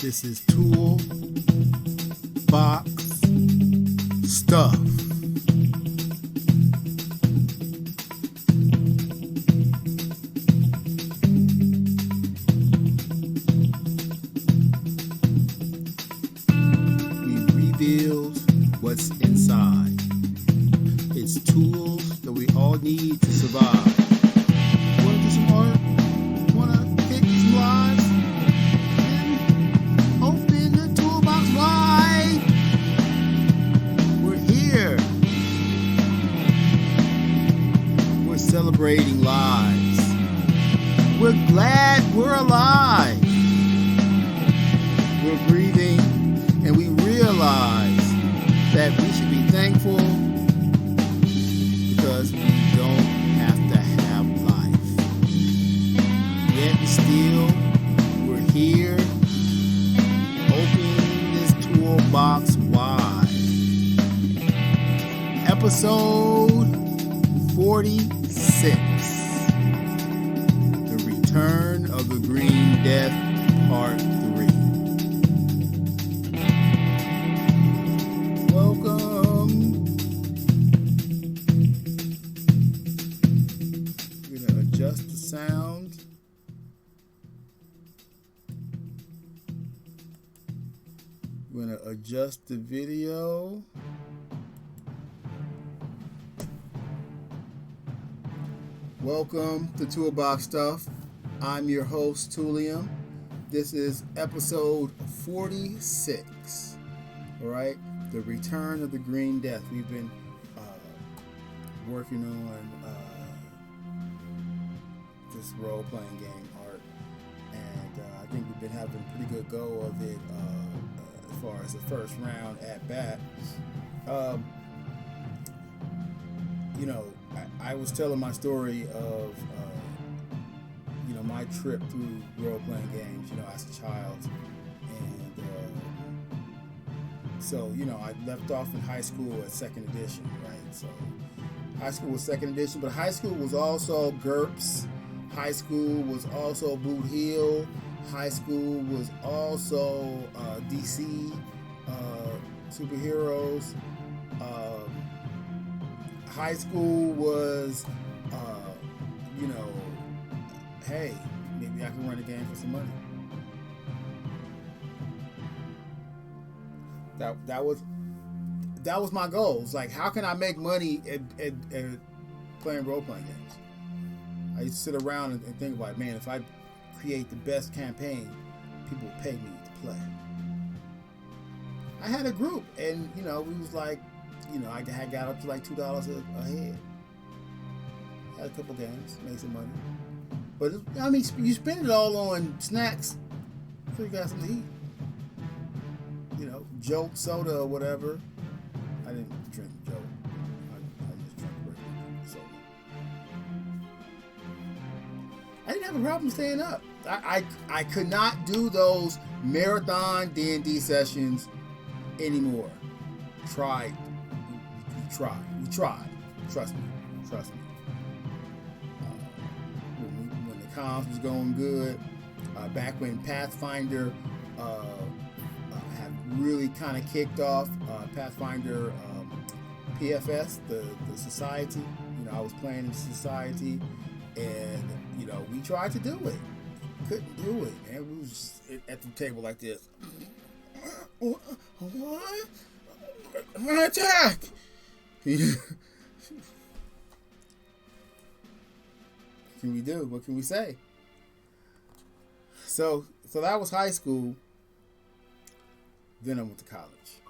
This is Tool Box Stuff. We revealed what's inside. It's tools that we all need to survive. Want to do some art? Want to kick some lives? Then open the toolbox wide. We're here. We're celebrating lives. We're glad we're alive. We're breathing, and we realize that we should be thankful because we don't have to have life. Yet and still, we're here, opening this toolbox wide. Episode 46, The Return of the Green Death, Part 3. Welcome. We're going to adjust the sound. We're going to adjust the video. Welcome to Toolbox Stuff. I'm your host, Tulium. This is episode 46. All right? The Return of the Green Death. We've been working on this role-playing game art, and I think we've been having a pretty good go of it as far as the first round at bat. I was telling my story of my trip through role-playing games, as a child, and so, I left off in high school at second edition, right? So high school was second edition, but high school was also GURPS. High school was also Boot Hill. High school was also DC superheroes. High school was, hey, maybe I can run a game for some money. That was my goal. It's like, how can I make money at playing role-playing games? I used to sit around and think about, man, if I create the best campaign, people will pay me to play. I had a group, and we was like, I had got up to like $2 a head. Had a couple games, made some money. But you spend it all on snacks, so you got something to eat. Jolt soda or whatever. I didn't drink Jolt. I just drank regular soda. I didn't have a problem staying up. I could not do those marathon D&D sessions anymore. We tried. Trust me. When the comms was going good, back when Pathfinder had really kind of kicked off, Pathfinder PFS, the society. I was playing in society, and we tried to do it. Couldn't do it, man. We was just at the table like this. What? Attack! What can we do? What can we say? So that was high school. Then I went to college.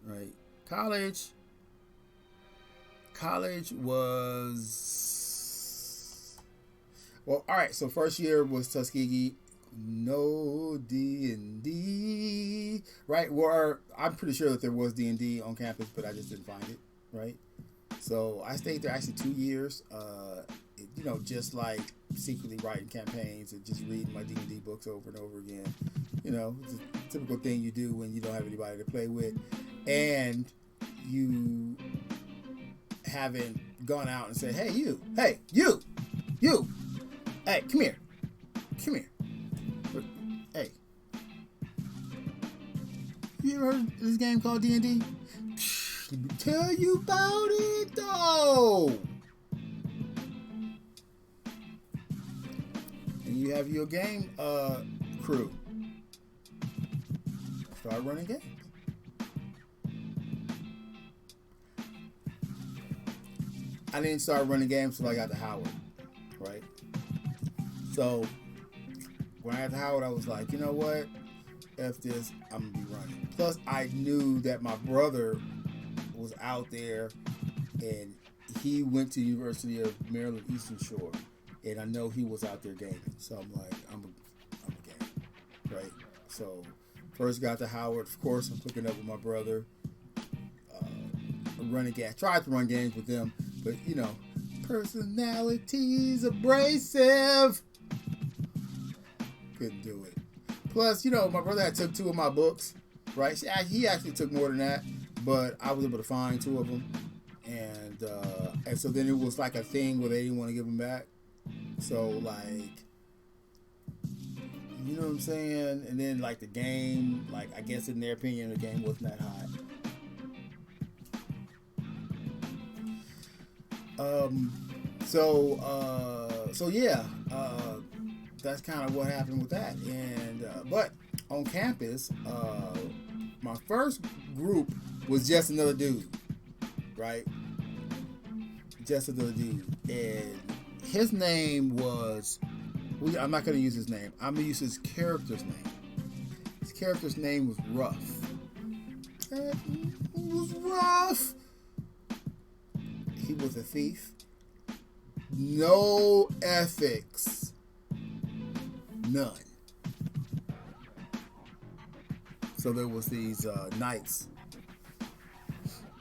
Right? College was... Well, all right. So first year was Tuskegee. No D&D. Right? Where I'm pretty sure that there was D&D on campus, but I just didn't find it. Right? So I stayed there actually 2 years. Just like secretly writing campaigns and just reading my D&D books over and over again. It's a typical thing you do when you don't have anybody to play with, and you haven't gone out and said, hey, you, hey, come here, hey, You ever heard of this game called D&D? Let me tell you about it, though. And you have your game crew. Start running games. I didn't start running games until I got to Howard, right? So when I got to Howard, I was like, you know what? F this, I'm gonna be running. Plus, I knew that my brother was out there, and he went to University of Maryland Eastern Shore, and I know he was out there gaming. So I'm like, I'm a game, right? So first got to Howard. Of course, I'm hooking up with my brother. Running games. Tried to run games with them, but you know, personalities abrasive. Couldn't do it. Plus, you know, my brother had took 2 of my books, right? He actually took more than that, but I was able to find 2 of them, and so then it was like a thing where they didn't want to give them back. So like, you know what I'm saying? And then like the game, like I guess in their opinion, the game wasn't that hot. So yeah, that's kind of what happened with that. And but on campus, my first group was just another dude, right? Just another dude, and his name was. I'm not gonna use his name. I'm gonna use his character's name. His character's name was Rough. It was rough. He was a thief. No ethics. None. So there was these knights,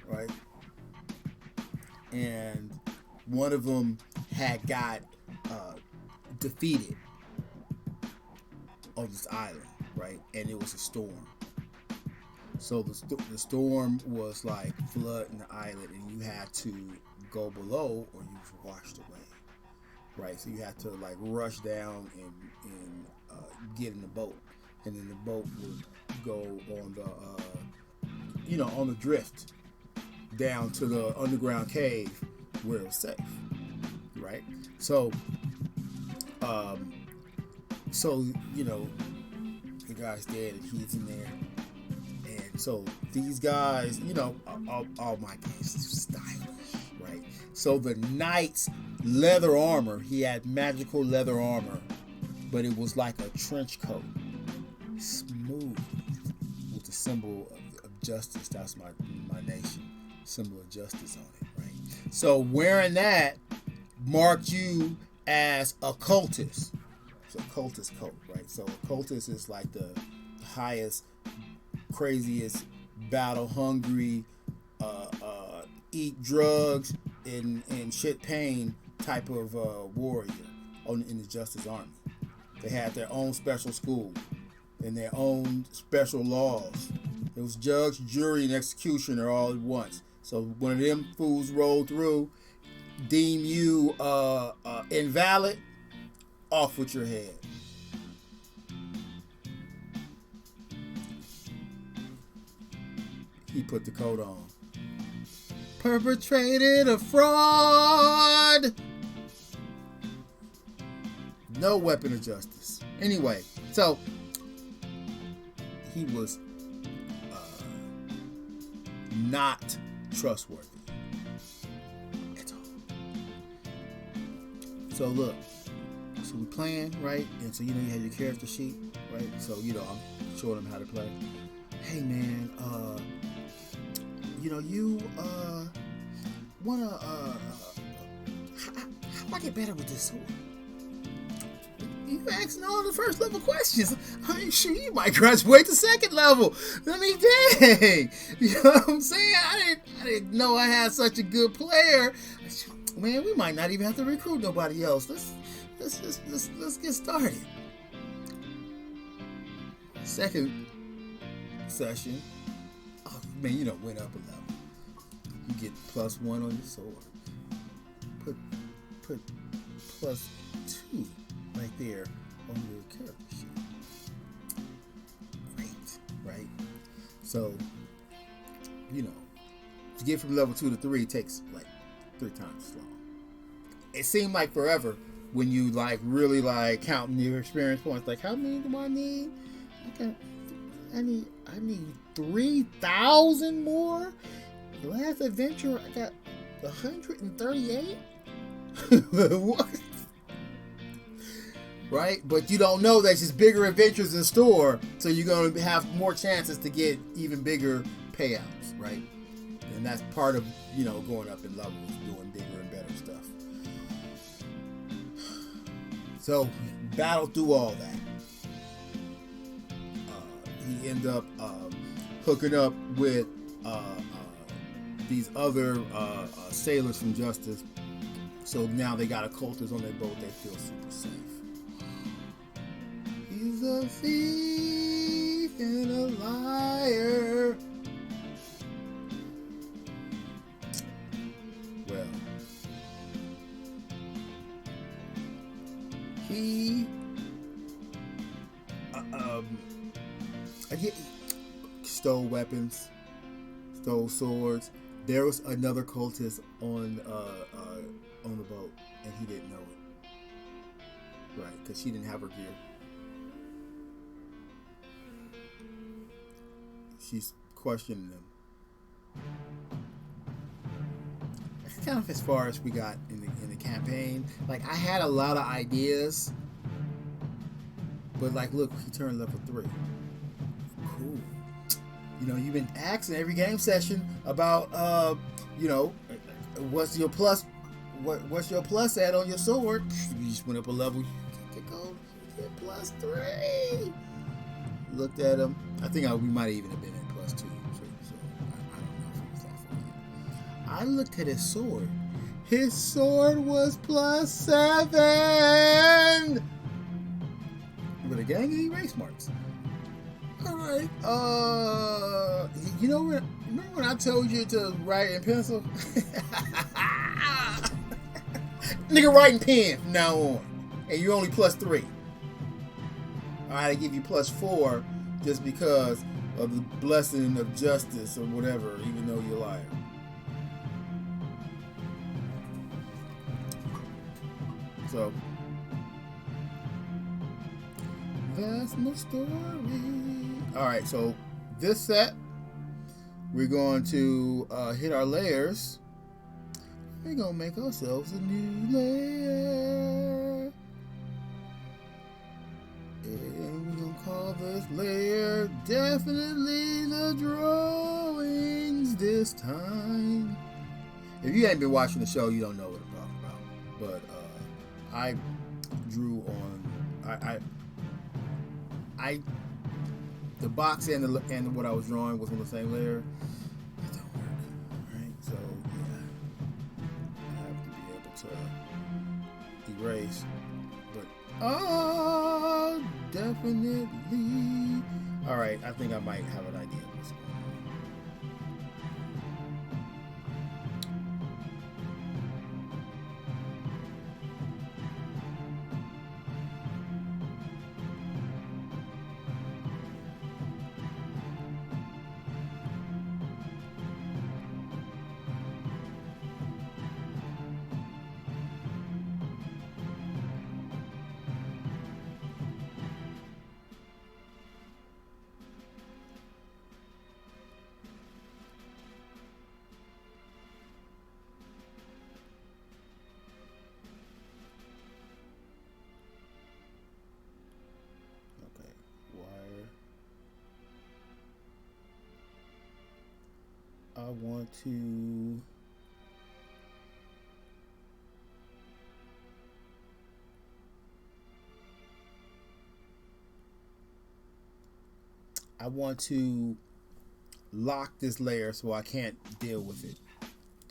right? And one of them had got defeated on this island, right? And it was a storm. So the storm was like flooding the island, and you had to go below or you was washed away, right? So you had to like rush down and get in the boat, and then the boat would go on the on the drift down to the underground cave where it was safe, right? So you know, the guy's dead and he's in there. And so these guys, you know, all my games is stylish, right? So the knight's leather armor, he had magical leather armor, but it was like a trench coat, smooth, with the symbol of justice. That's my nation, symbol of justice on it, right? So wearing that marked you as a cultist. It's a cultist coat, right? So a cultist is like the highest, craziest, battle hungry, eat drugs and shit pain type of warrior in the Justice Army. They had their own special school and their own special laws. It was judge, jury, and executioner all at once. So when them fools roll through, deem you invalid, off with your head. He put the coat on. Perpetrated a fraud. No weapon of justice. Anyway, so he was not trustworthy at all. So look, so we playing, right? And so you know you have your character sheet, right? So you know I'm showing them how to play. Hey man, you know you wanna how do I get better with this sword? You asking all the first level questions. I'm sure you might graduate to second level. I mean, dang. You know what I'm saying? I didn't know I had such a good player. Man, we might not even have to recruit nobody else. Let's get started. Second session. Oh man, you know, went up a level. You get +1 on your sword. Put +2 right there on your character sheet. Great, right? So, you know, to get from level 2 to 3 takes like 3 times as long. It seemed like forever when you like really like counting your experience points. Like, how many do I need? I need 3,000 more. The last adventure I got 138. What? Right? But you don't know there's just bigger adventures in store, so you're going to have more chances to get even bigger payouts, right? And that's part of, you know, going up in levels, doing bigger and better stuff. So, battle through all that. He ended up hooking up with these other sailors from Justice. So now they got occultists on their boat. They feel super safe. He's a thief and a liar. Well, he stole weapons, stole swords. There was another cultist on the boat, and he didn't know it. Right, because she didn't have her gear. She's questioning them. That's kind of as far as we got in the campaign. Like, I had a lot of ideas, but like, look, he turned level 3. Cool. You know, you've been asking every game session about, you know, what's your plus at on your sword? You just went up a level. You get plus 3. Looked at him. I think we might even have been at plus 2. So I don't know if it was that far. I looked at his sword. His sword was plus 7. But again, he race marks. All right. You know what? Remember when I told you to write in pencil? Nigga, write in pen from now on, and you're only plus 3. All right, I give you plus 4 just because of the blessing of justice or whatever, even though you're a liar. So that's my story. All right, so this set, we're going to hit our layers. We're going to make ourselves a new layer. And we're going to call this layer definitely the drawings this time. If you haven't been watching the show, you don't know what I'm talking about. But I drew on... the box and what I was drawing was on the same layer. It don't work, right? So yeah, I have to be able to erase. But definitely. All right, I think I might have an idea of what's going on. I want to lock this layer so I can't deal with it,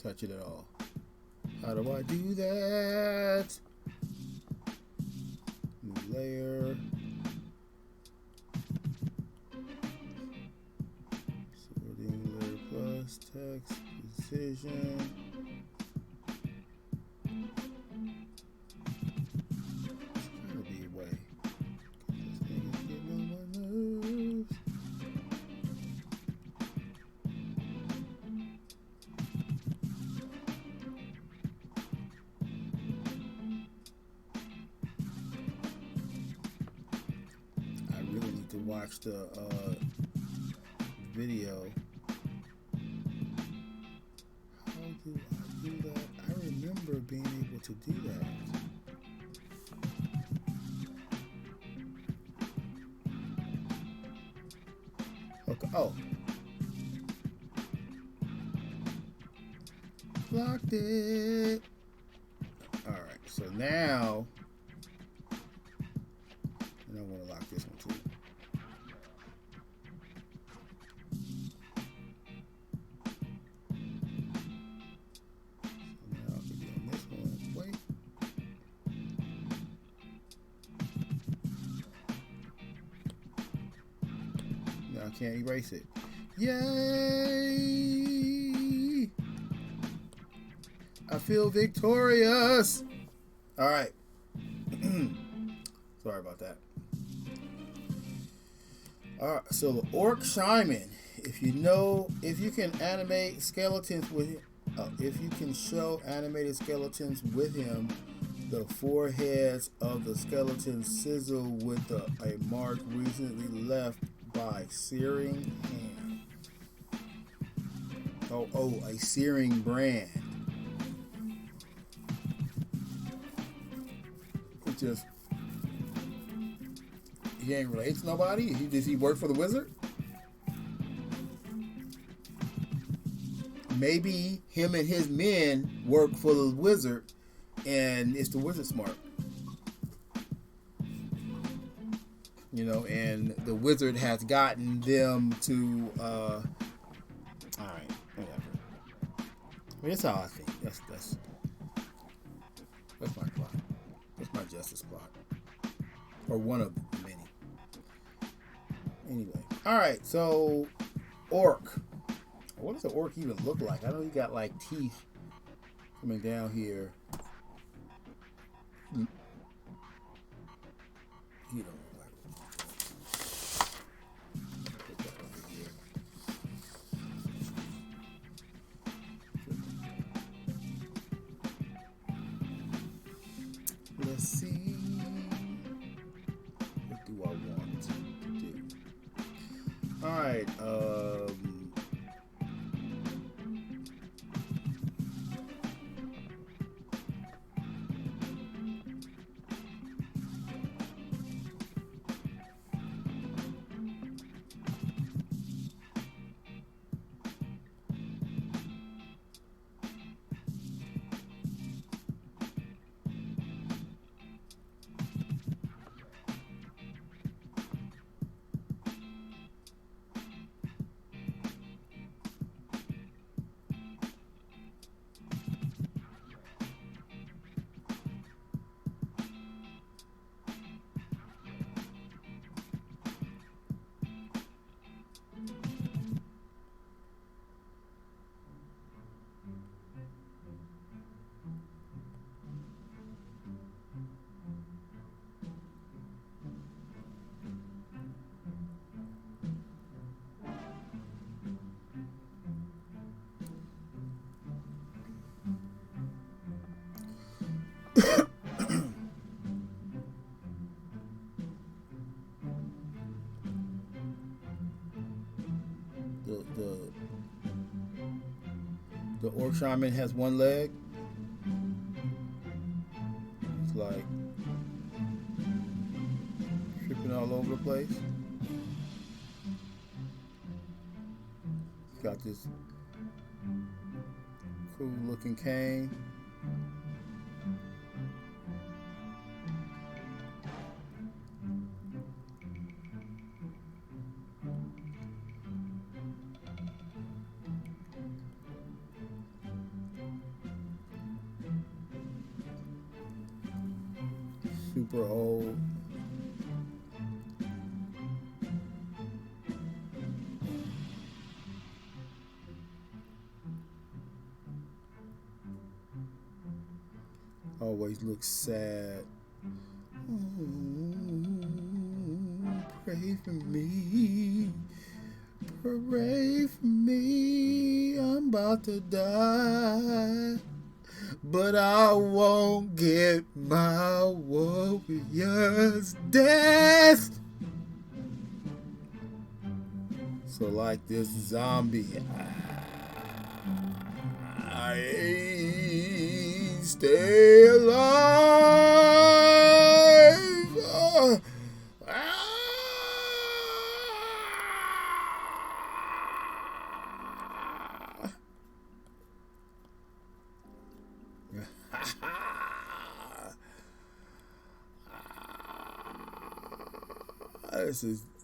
touch it at all. How do I do that? New layer. Sorting layer plus text decision. There's gotta be a way. This thing is getting on my nerves. watch the video. How do I do that? I remember being able to do that. Okay. Oh. Locked it. Alright, so now and I want to lock this one too. So now I can be on this one. Wait. Now I can't erase it. Yay! I feel victorious. All right. Sorry about that. All right. So the Orc Shaman. If you can animate skeletons with, if you can show animated skeletons with him, the foreheads of the skeletons sizzle with a mark recently left by searing hand. Oh, a searing brand. Just he ain't related to nobody. Does he work for the wizard? Maybe him and his men work for the wizard, and it's the wizard smart. You know, and the wizard has gotten them to. All right, whatever. I mean, that's how I think. That's my plot. That's my justice plot. Or one of many. Anyway. Alright, so orc. What does an orc even look like? I know he got like teeth coming down here. He don't look like it. Put that over here. Let's see. What do I want to do? Alright, the orc shaman has one leg. It's like tripping all over the place. He's got this cool looking cane. Super old. Always looks sad. Pray for me. Pray for me. I'm about to die. But I won't get my warrior's death. So like this zombie, I stay alive.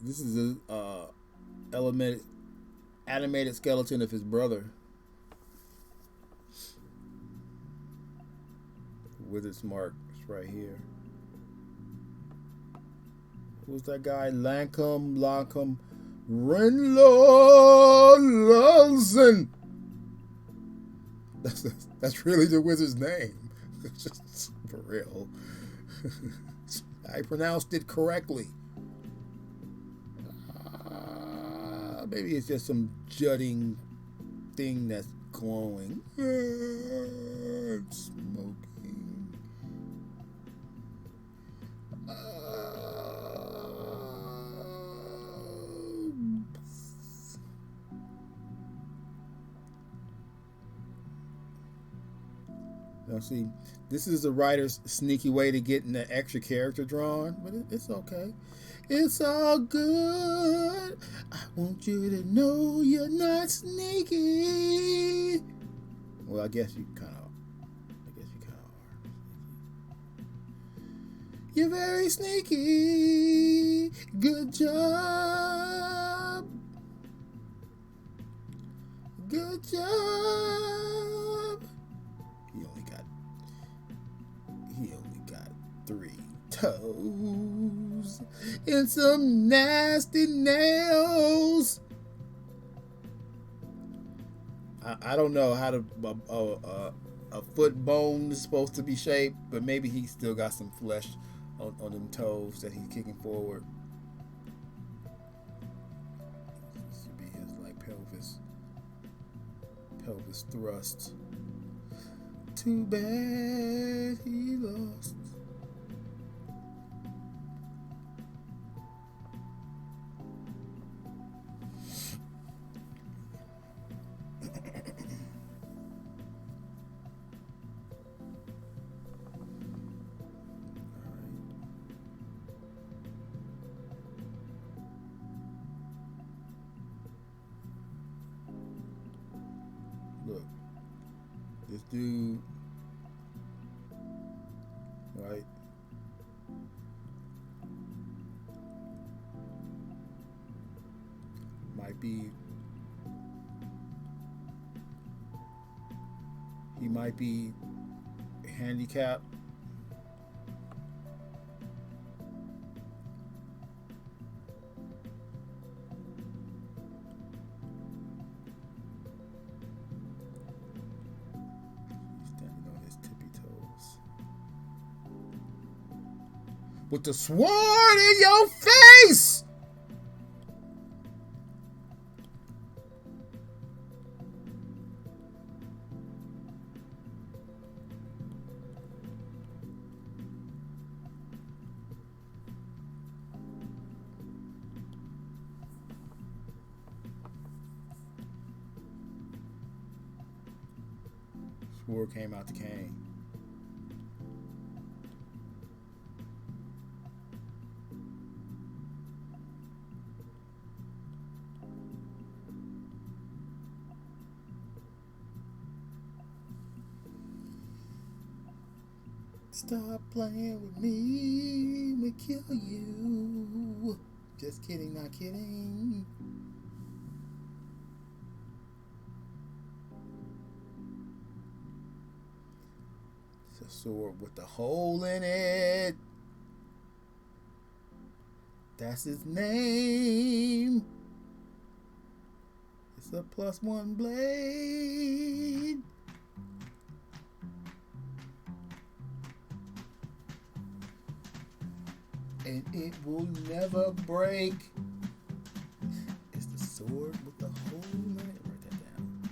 This is a animated skeleton of his brother. With its marks right here. Who's that guy? Lancome Renlo Lawson. That's really the wizard's name. Just for real. I pronounced it correctly. Maybe it's just some jutting thing that's glowing. Smoking. Now see, this is the writer's sneaky way to get an extra character drawn, but it's okay. It's all good. I want you to know you're not sneaky. Well, I guess you kind of are. You're very sneaky. Good job. Good job. He only got 3 toes and some nasty nails. I don't know how a foot bone is supposed to be shaped, but maybe he still got some flesh on them toes that he's kicking forward. This should be his like pelvis thrust. Too bad he lost. Look, this dude, right? He might be handicapped. With the sword in your face! Sword came out the cane. Stop playing with me, we kill you. Just kidding, not kidding. It's a sword with a hole in it. That's his name. It's a +1 blade. And it will never break. It's the sword with the hole in it. Write that down.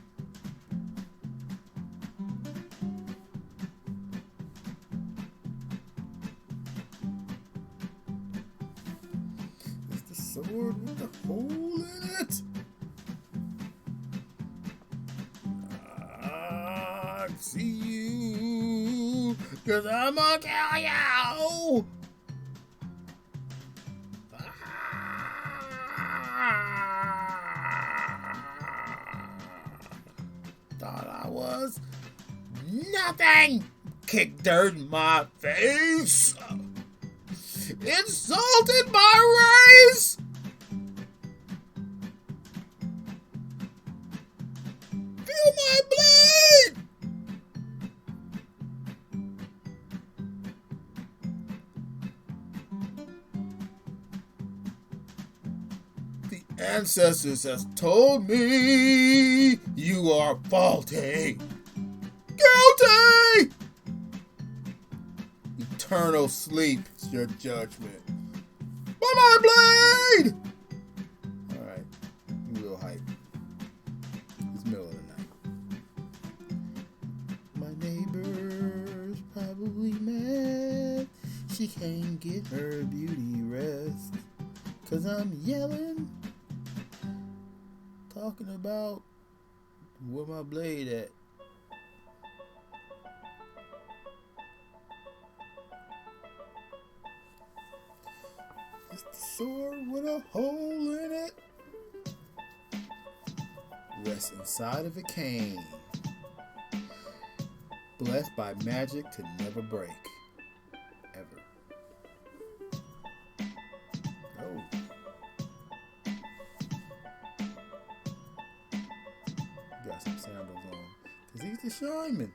It's the sword with the hole in it. Cause I'm gonna kill you. Thought I was nothing. Kicked dirt in my face. Insulted my race. Feel my blade. The ancestors has told me you are faulty. Guilty. Eternal sleep is your judgment. By my blade! Alright, I'm real hype. It's middle of the night. My neighbor's probably mad. She can't get her beauty rest. Cause I'm yelling. Talking about where my blade at. It's the sword with a hole in it. Rests inside of a cane. Blessed by magic to never break. Ever. Oh. Got some sandals on. Cause he's the shaman.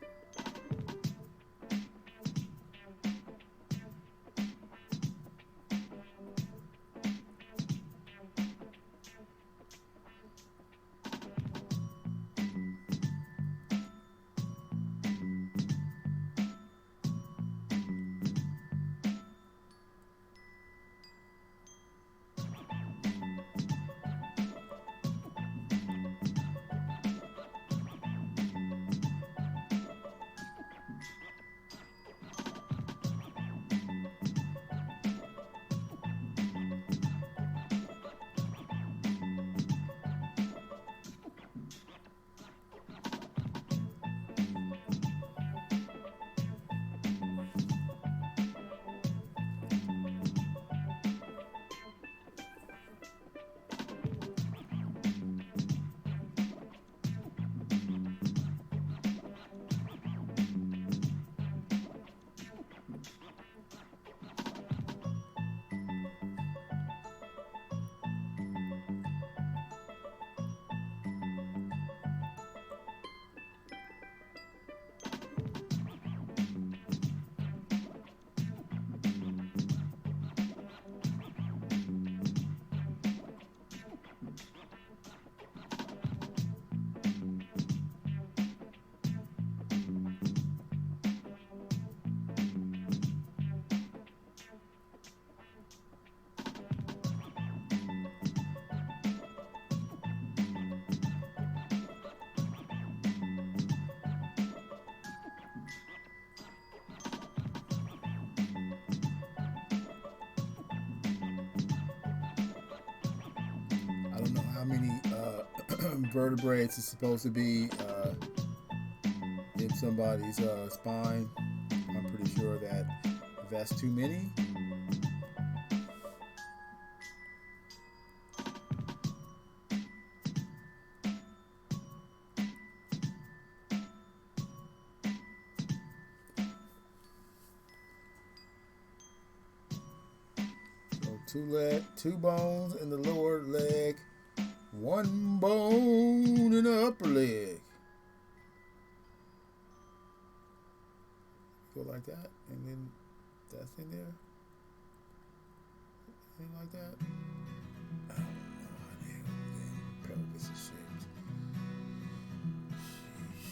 How many vertebrates is supposed to be in somebody's spine. I'm pretty sure that if that's too many, so two bones in the lower leg, one bone in the upper leg. Go like that, and then that's in there. Anything like that? I don't know how the hell pelvis is shaped. Sheesh.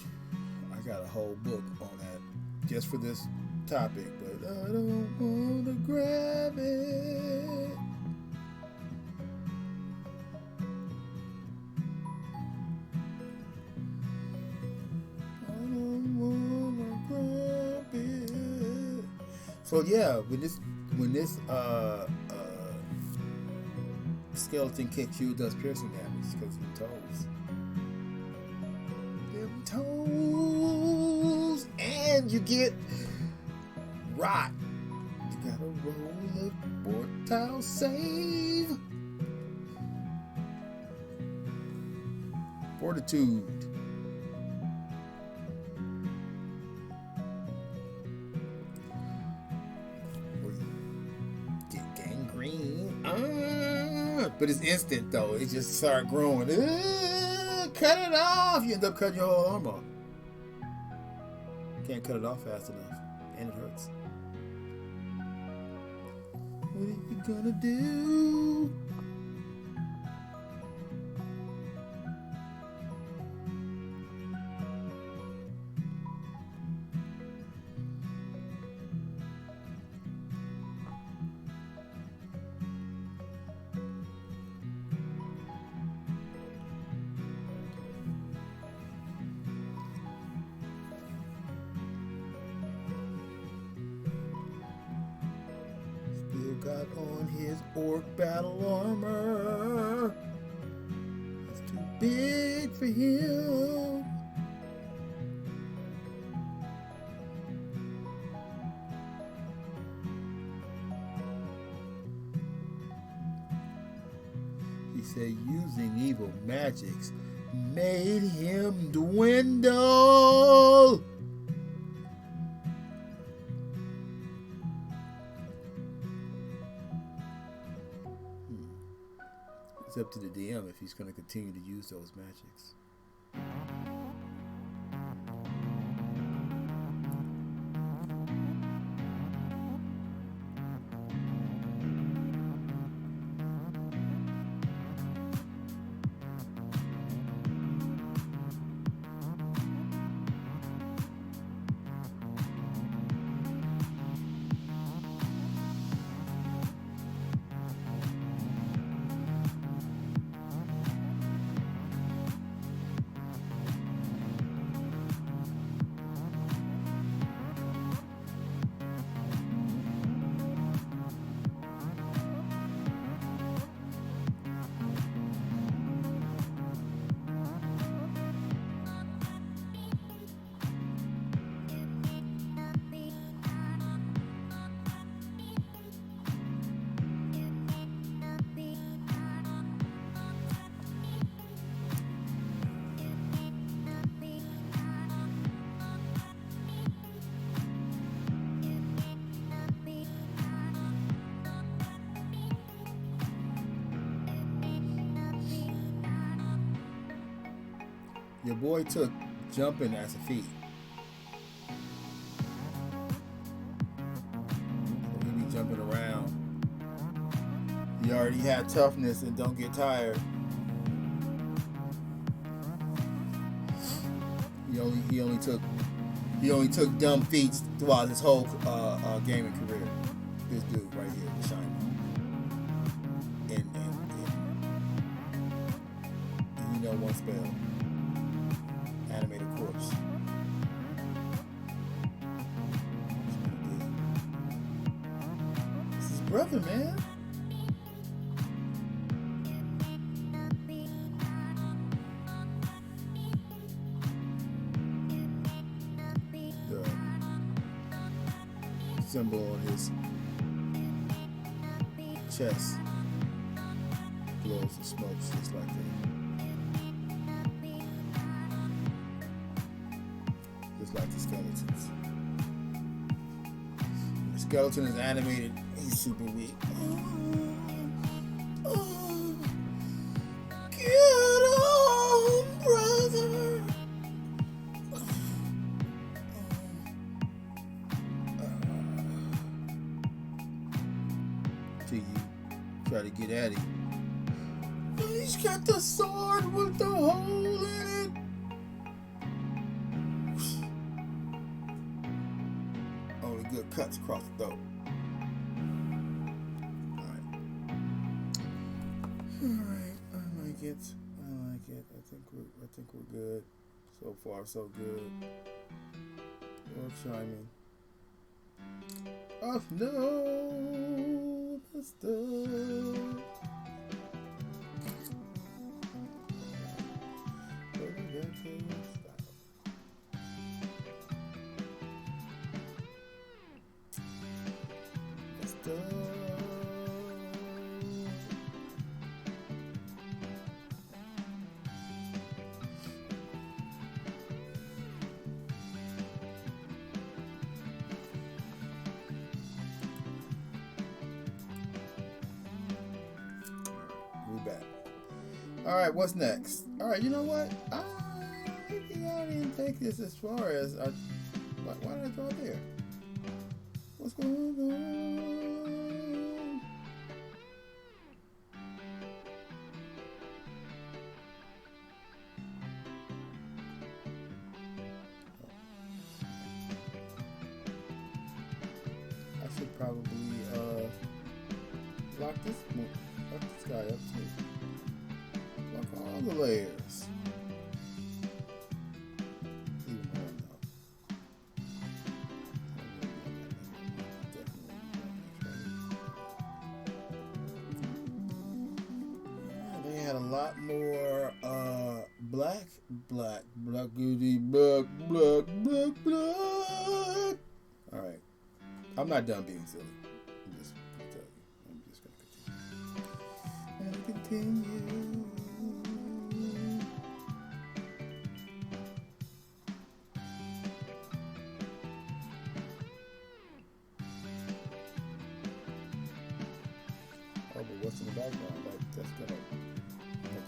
I got a whole book on that just for this topic, but I don't want to grab it. So yeah, when this skeleton kicks you, it does piercing damage because of the toes. Them toes, and you get rot. You gotta roll a mortal save. Fortitude. Get gangrene. But it's instant though. It just start growing. Cut it off. You end up cutting your whole arm off. Can't cut it off fast enough. And it hurts. What are you gonna do? Got on his orc battle armor. It's too big for him. He said using evil magics made him dwindle. It's up to the DM if he's going to continue to use those magics. Your boy took jumping as a feat. So he be jumping around. He already had toughness and don't get tired. He only took dumb feats throughout his whole gaming career. This dude right here, the shiny. And you know one spell. Animated corpse. This is his brother, man. The symbol on his chest glows and smokes just like that. Like the skeletons. The skeleton is animated. He's super weak. Get on, brother. Till you try to get at him. He's got the sword with the hole in it. Good cuts across the throat. Alright. I like it. I think we're good. So far, so good. Well, chiming. Oh no, Mister. We back. All right, what's next? All right, you know what? I didn't take this as far as why did I draw there? What's going on? I should probably lock this guy up too. Lock all the layers. Even more now. Yeah, they had a lot more black. All right. I'm not done being silly. I'm just gonna tell you. I'm just gonna continue. Oh, but what's in the background? Like that's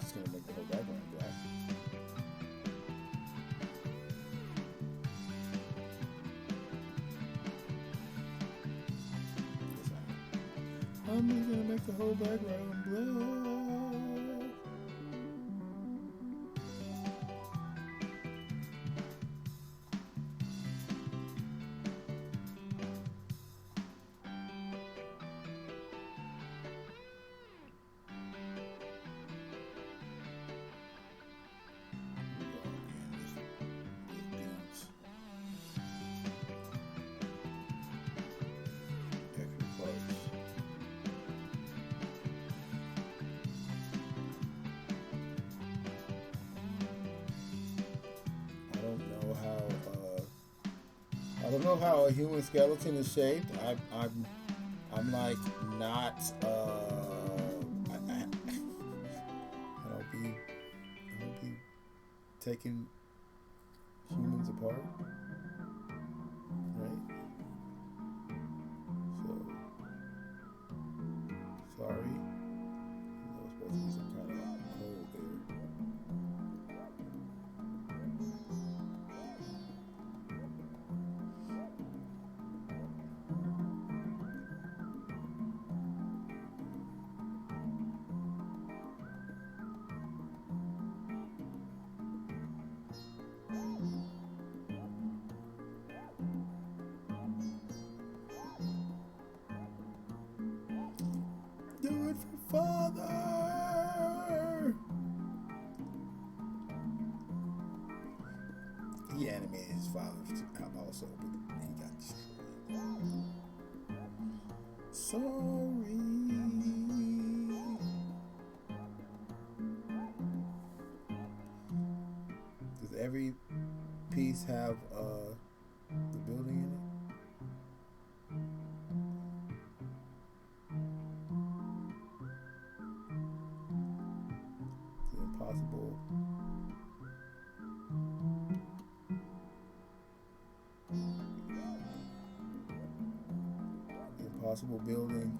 just gonna make the whole background black. I'm gonna make the whole background black. I don't know how a human skeleton is shaped. I'm like not. I don't be taking humans apart, right? So sorry. There was supposed to be some kind of hole there. Do it for Father. He animated his father also, but he got destroyed. Sorry. Does every piece have the building in it? Impossible building.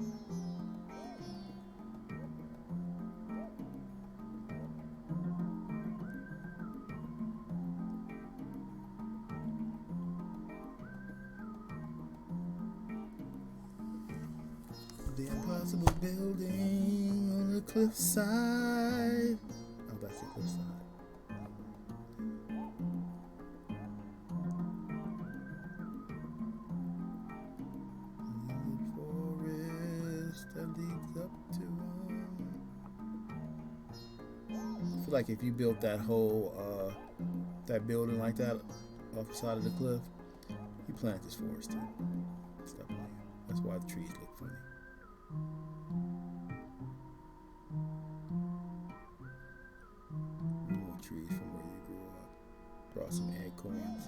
The impossible building on the cliffside. Oh, that's the cliffside. I feel like if you built that whole that building like that off the side of the cliff, you planted this forest too. Stop playing. That's why the trees look funny. You want trees from where you grew up. Brought some acorns.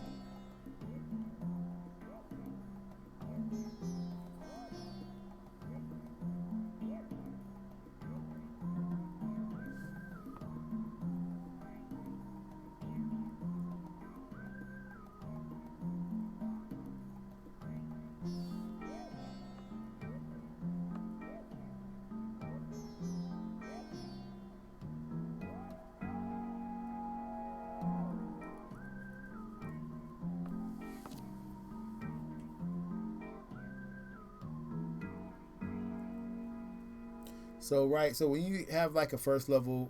So right, so when you have like a first level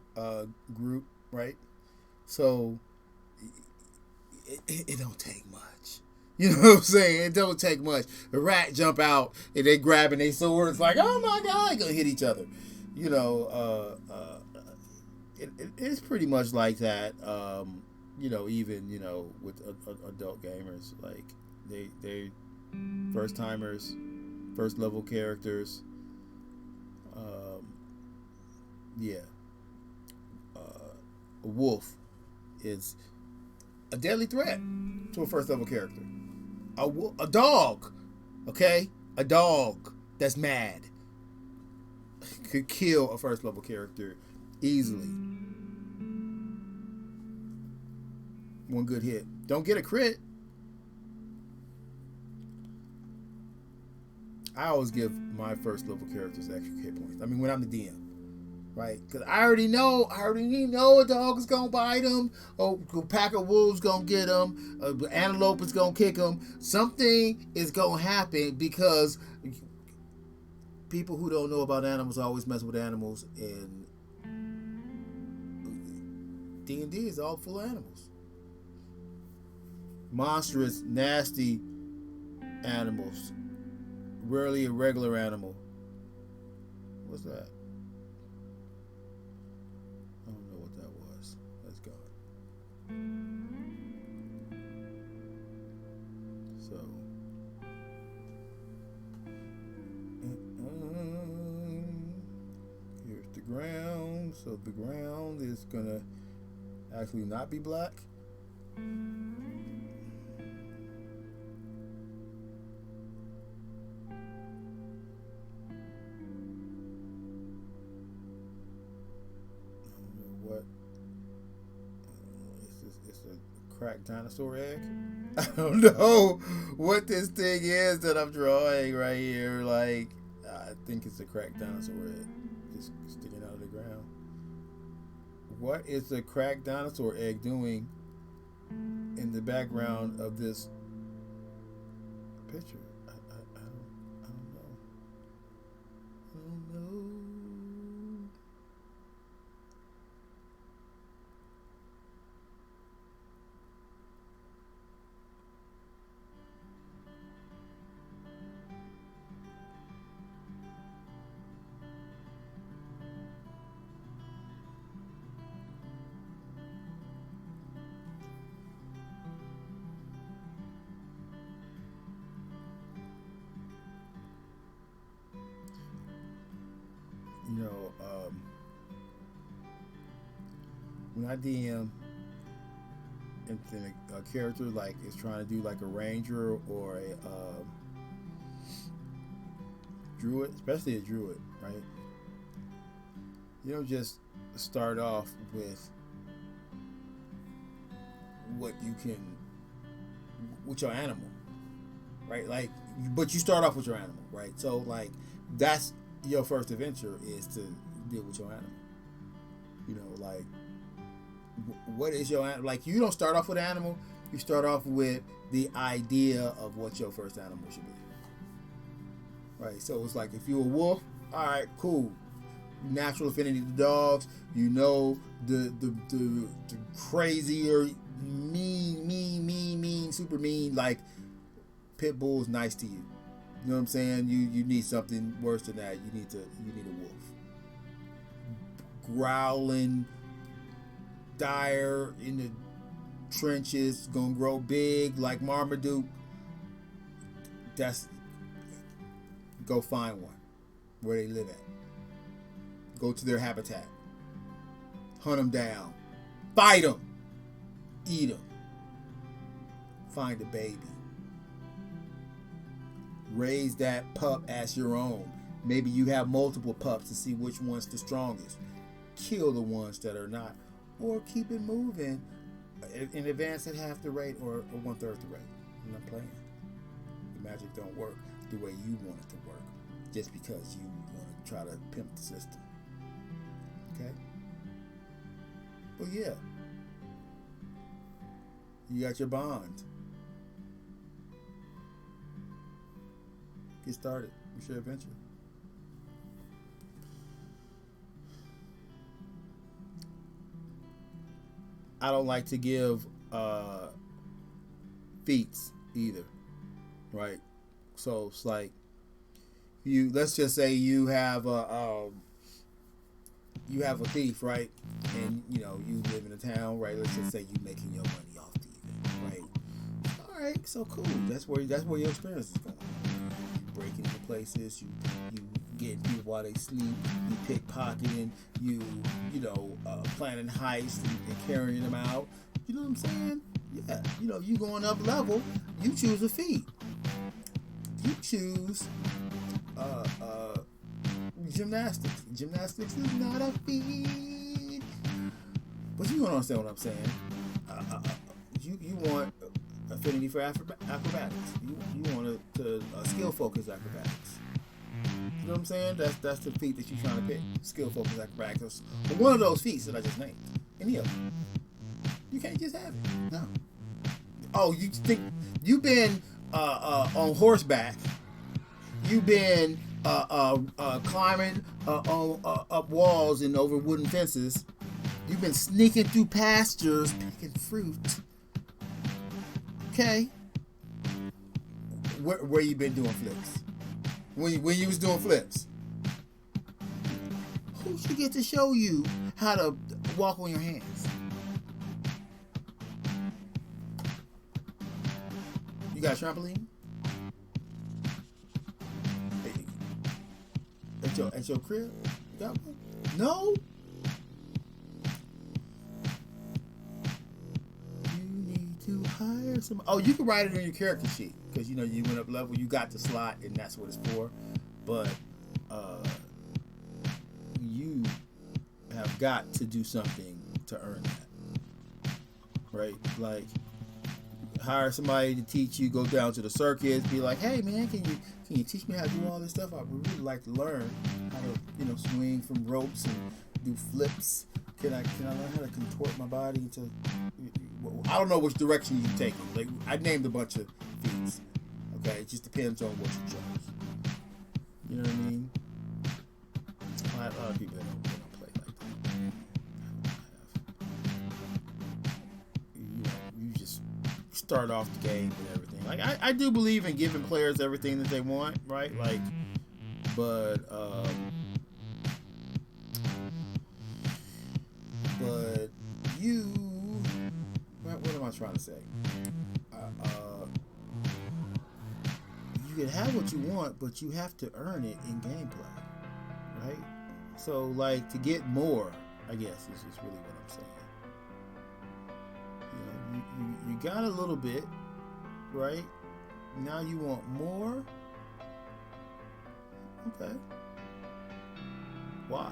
group, right? So it don't take much. You know what I'm saying? It don't take much. The rat jump out and they grabbing their swords like, oh my god, they gonna hit each other. You know, it's pretty much like that. You know, even with adult gamers, like they first timers, first level characters. Yeah, a wolf is a deadly threat to a first level character. A dog, okay, a dog that's mad could kill a first level character easily. One good hit. Don't get a crit. I always give my first level characters extra hit points. I mean, when I'm the DM, right? Because I already know a dog is gonna bite him, or a pack of wolves gonna get him, an antelope is gonna kick him. Something is gonna happen because people who don't know about animals always mess with animals, and D&D is all full of animals. Monstrous, nasty animals. Rarely a regular animal. What's that? I don't know what that was. Let's go. So. Here's the ground. So the ground is gonna actually not be black. Cracked dinosaur egg. I don't know what this thing is that I'm drawing right here. Like, I think it's a cracked dinosaur egg just sticking out of the ground. What is the cracked dinosaur egg doing in the background of this picture? I don't know. I don't know. When I DM and then a character like is trying to do like a ranger or a druid, especially a druid, right? You don't just start off with what you can with your animal, right? Like, but you start off with your animal, right? So like that's your first adventure is to deal with your animal. Like what is your animal? Like you don't start off with an animal. You start off with the idea of what your first animal should be, right? So it's like if you're a wolf, all right, cool. Natural affinity to dogs. The crazier, mean, super mean. Like pit bull's nice to you. You know what I'm saying? You need something worse than that. You need a wolf. Growling, dire in the trenches, gonna grow big like Marmaduke. Go find one where they live at. Go to their habitat. Hunt them down. Fight them. Eat them. Find a baby. Raise that pup as your own. Maybe you have multiple pups to see which one's the strongest. Kill the ones that are not. Or keep it moving and advance at half the rate or 1/3 the rate. I'm not playing. The magic don't work the way you want it to work just because you want to try to pimp the system. Okay? But yeah. You got your bond. Get started with your adventure. I don't like to give feats either, right? So it's like let's just say you have a thief, right? And you live in a town, right? Let's just say you making your money off thieving, right? All right, so cool. That's where your experience is going. You break into places, you getting people while they sleep, you pickpocketing, you planning heists and carrying them out. You know what I'm saying? Yeah, you going up level. You choose a feat. You choose gymnastics. Gymnastics is not a feat. But you don't understand what I'm saying. You want affinity for acrobatics. You want to skill focus acrobatics. You know what I'm saying? That's the feat that you're trying to pick. Skill focus acrobatics. But one of those feats that I just named. Any of them. You can't just have it. No. Oh, you think you've been on horseback? You've been climbing up walls and over wooden fences. You've been sneaking through pastures, picking fruit. Okay. Where you been doing flips? When you was doing flips? Who should get to show you how to walk on your hands? You got a trampoline? At your crib? You got one? No? You need to hire some. Oh, you can write it on your character sheet because you went up level. You got the slot, and that's what it's for. But you have got to do something to earn that, right? Like hire somebody to teach you. Go down to the circus. Be like, hey man, can you teach me how to do all this stuff? I would really like to learn how to swing from ropes and do flips. Can I learn how to contort my body into? I don't know which direction you take. Like I named a bunch of feats. Okay, it just depends on what you chose. You know what I mean? A lot of people don't play like that. You just start off the game and everything. Like I do believe in giving players everything that they want, right? Like, but you, what am I trying to say? You can have what you want, but you have to earn it in gameplay, right? So, like, to get more, I guess is really what I'm saying. You got a little bit, right? Now you want more. Okay. Why?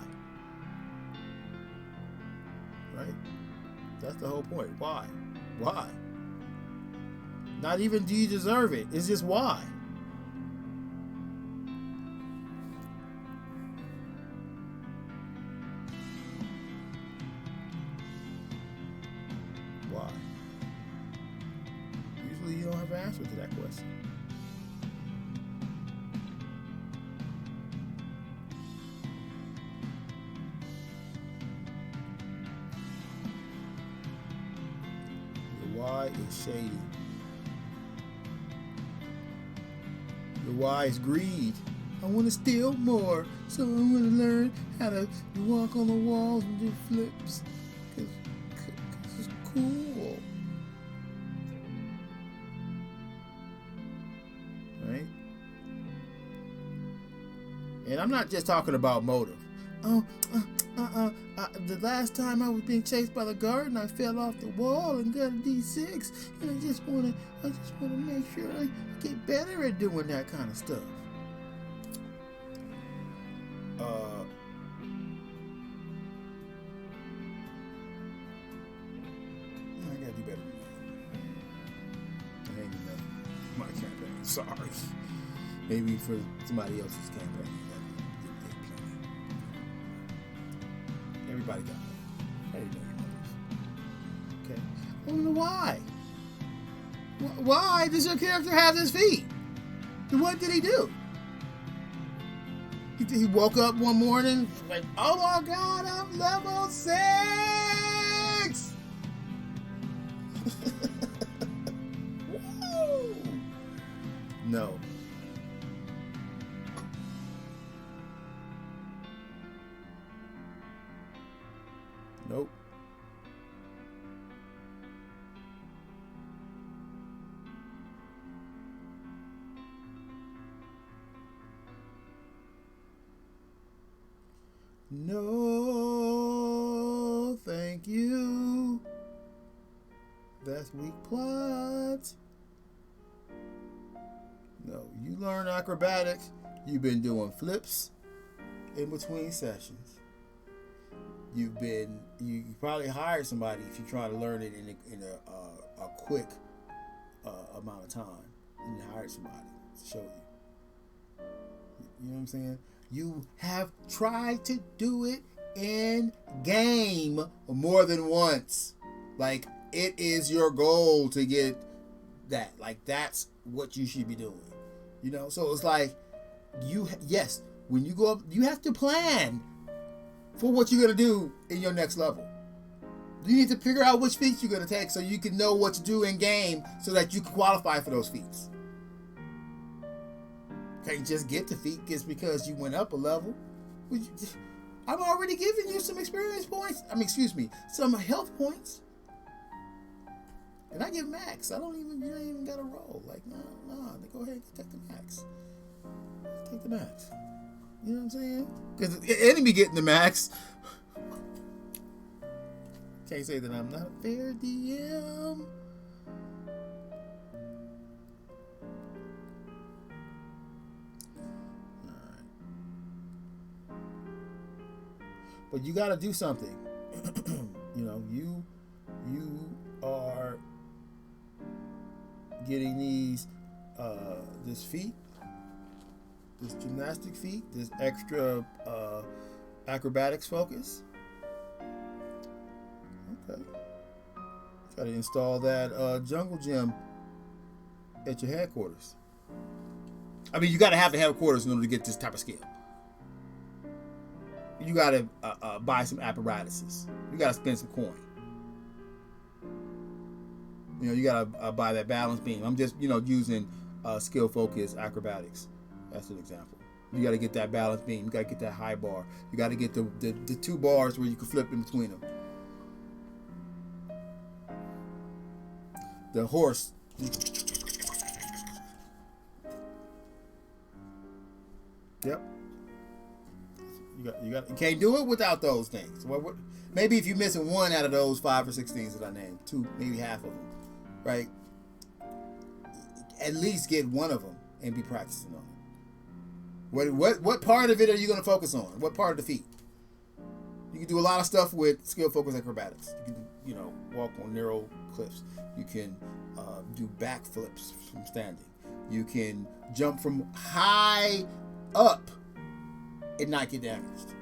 Right? That's the whole point. Why? Why? Not even do you deserve it. It's just why. Why? Usually you don't have an answer to that question. Why is shady. The why is greed. I want to steal more, so I want to learn how to walk on the walls and do flips. Cause it's cool. Right? And I'm not just talking about motive. The last time I was being chased by the guard and I fell off the wall and got a D6, and I just want to make sure I get better at doing that kind of stuff. I gotta do better than that. I ain't enough my campaign. Sorry. Maybe for somebody else's campaign. Everybody got it. I didn't know you know this. Okay. I don't know why. Why does your character have this feat? What did he do? He woke up one morning like, oh my god, I'm level 6! Woo! No. Nope. No, thank you. That's weak plot. No, you learn acrobatics. You've been doing flips in between sessions. You probably hired somebody if you try to learn it in a quick amount of time. And you hired somebody to show you. You know what I'm saying? You have tried to do it in game more than once. Like, it is your goal to get that. Like, that's what you should be doing. You know? So it's like, yes, when you go up, you have to plan for what you're going to do in your next level. You need to figure out which feats you're going to take so you can know what to do in game so that you can qualify for those feats. Can't just get the feat just because you went up a level. I'm already giving you some experience points. Some health points. And I give max. You don't even got to roll. Like, no, go ahead and take the max. Take the max. You know what I'm saying? Because the enemy getting the max. Can't say that I'm not a fair DM. But you got to do something. You know, you are getting this feat, this gymnastic feat, this extra acrobatics focus. Okay. Got to install that jungle gym at your headquarters. I mean, you got to have the headquarters in order to get this type of skill. You got to buy some apparatuses. You got to spend some coin. You know, you got to buy that balance beam. I'm just, using skill focus acrobatics. That's an example. You got to get that balance beam. You got to get that high bar. You got to get the two bars where you can flip in between them. The horse. Yep. You can't do it without those things. Maybe if you're missing one out of those 5 or 6 things that I named, 2, maybe half of them, right? At least get one of them and be practicing on it. What part of it are you going to focus on? What part of the feat? You can do a lot of stuff with skill focus acrobatics. You can, walk on narrow cliffs. You can do backflips from standing. You can jump from high up and not get damaged.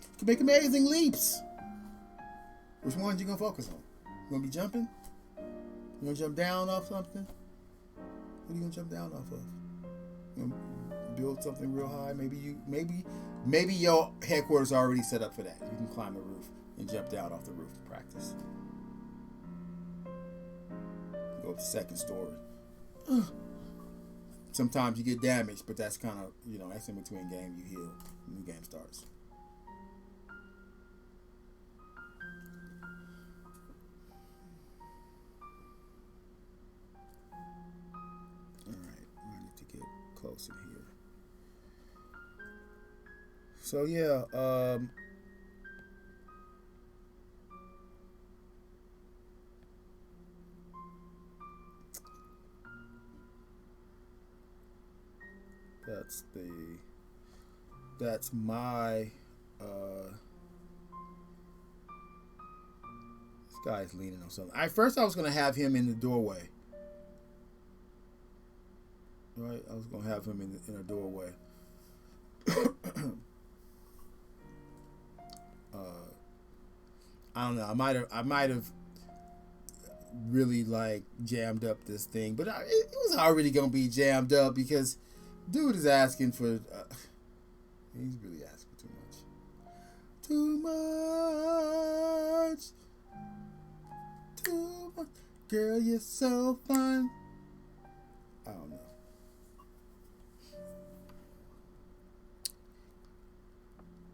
You can make amazing leaps. Which ones you gonna focus on? You gonna be jumping? You gonna jump down off something? What are you gonna jump down off of? You gonna build something real high? Maybe your headquarters are already set up for that. You can climb a roof and jump down off the roof and practice. Go up the second story. Sometimes you get damaged, but that's kind of, that's in between game. You heal. New game starts. Alright, I need to get close in here. So, yeah, that's my this guy's leaning on something. First I was gonna have him in the doorway. Right? I was gonna have him in a doorway. I don't know. I might have really jammed up this thing, but it was already gonna be jammed up because dude is asking for. He's really asking too much. Too much. Too much. Girl, you're so fine. I don't know.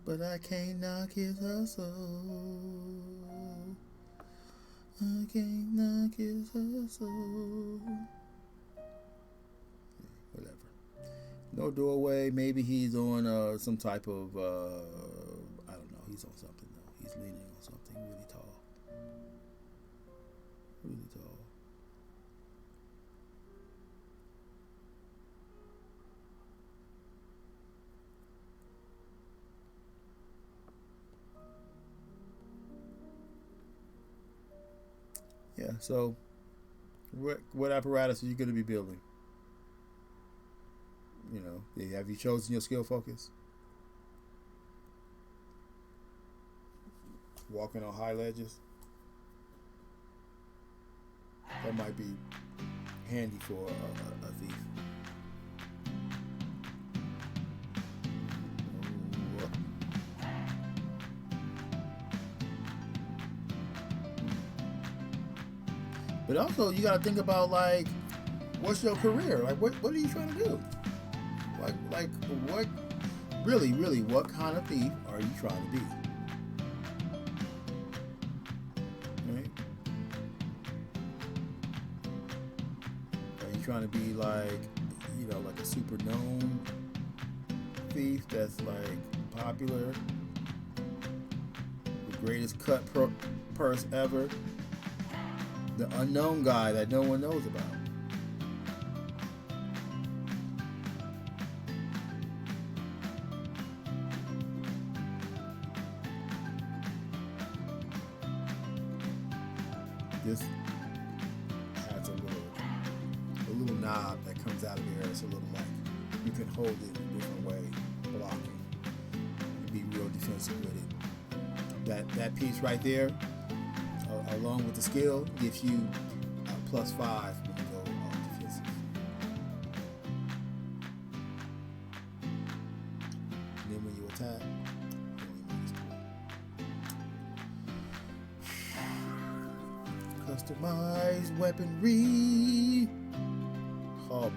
But I can't knock his hustle. I can't knock his hustle. Whatever. No doorway. Maybe he's on some type of, I don't know. He's on something though. He's leaning on something really tall. Really tall. Yeah, so what apparatus are you going to be building? You know, have you chosen your skill focus? Walking on high ledges? That might be handy for a thief. But also, you got to think about, like, what's your career? Like, what are you trying to do? Like what, really, what kind of thief are you trying to be? Right? Are you trying to be like, you know, like a super known thief that's, like, popular? The greatest cut purse ever? The unknown guy that no one knows about? This has a little knob that comes out of there. It's a little, like, you can hold it in a different way, blocking, and be real defensive with it. That piece right there, along with the skill, gives you +5 when you go defensive. And then when you attack, customized weaponry. Hallmark.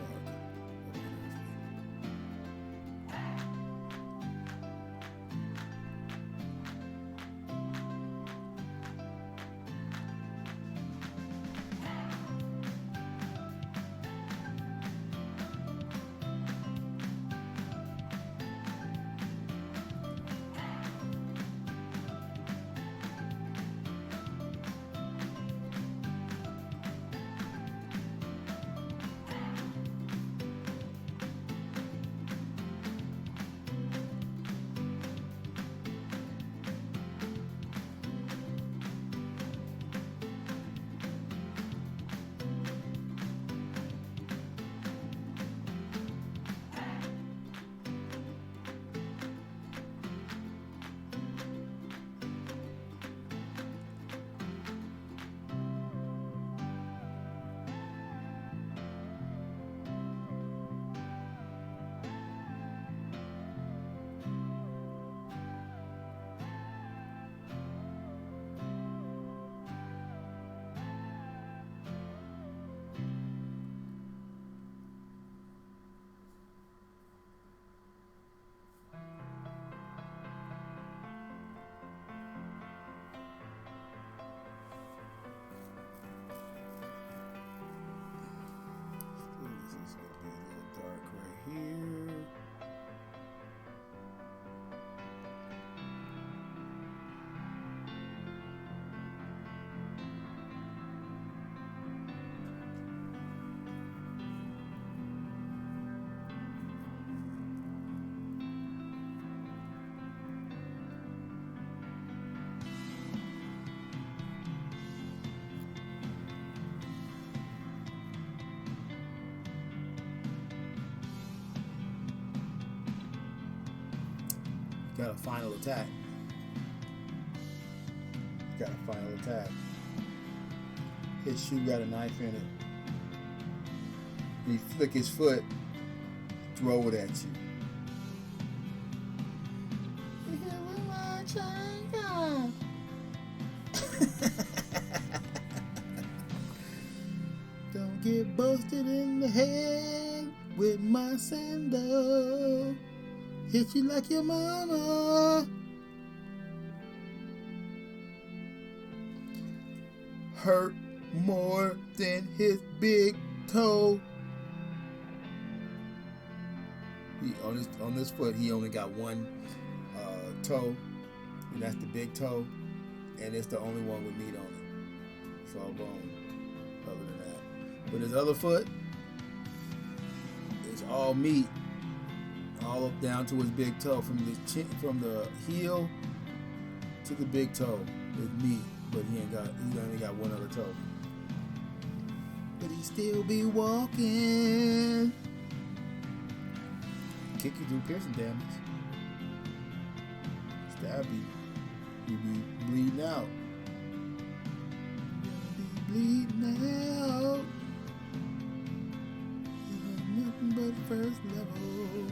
Here. Got a final attack. Got a final attack. His shoe got a knife in it. He flick his foot, throw it at you. Don't get busted in the head with my sandal. Hit you like your mama. Hurt more than his big toe. On this foot, he only got one toe, and that's the big toe, and it's the only one with meat on it. It's all bone, other than that. But his other foot is all meat, all up down to his big toe, from the heel to the big toe is meat. But he only got one other toe. But he still be walking. Kick you through piercing damage. Stab you. You be bleeding out. You be bleeding out. You got nothing but first level.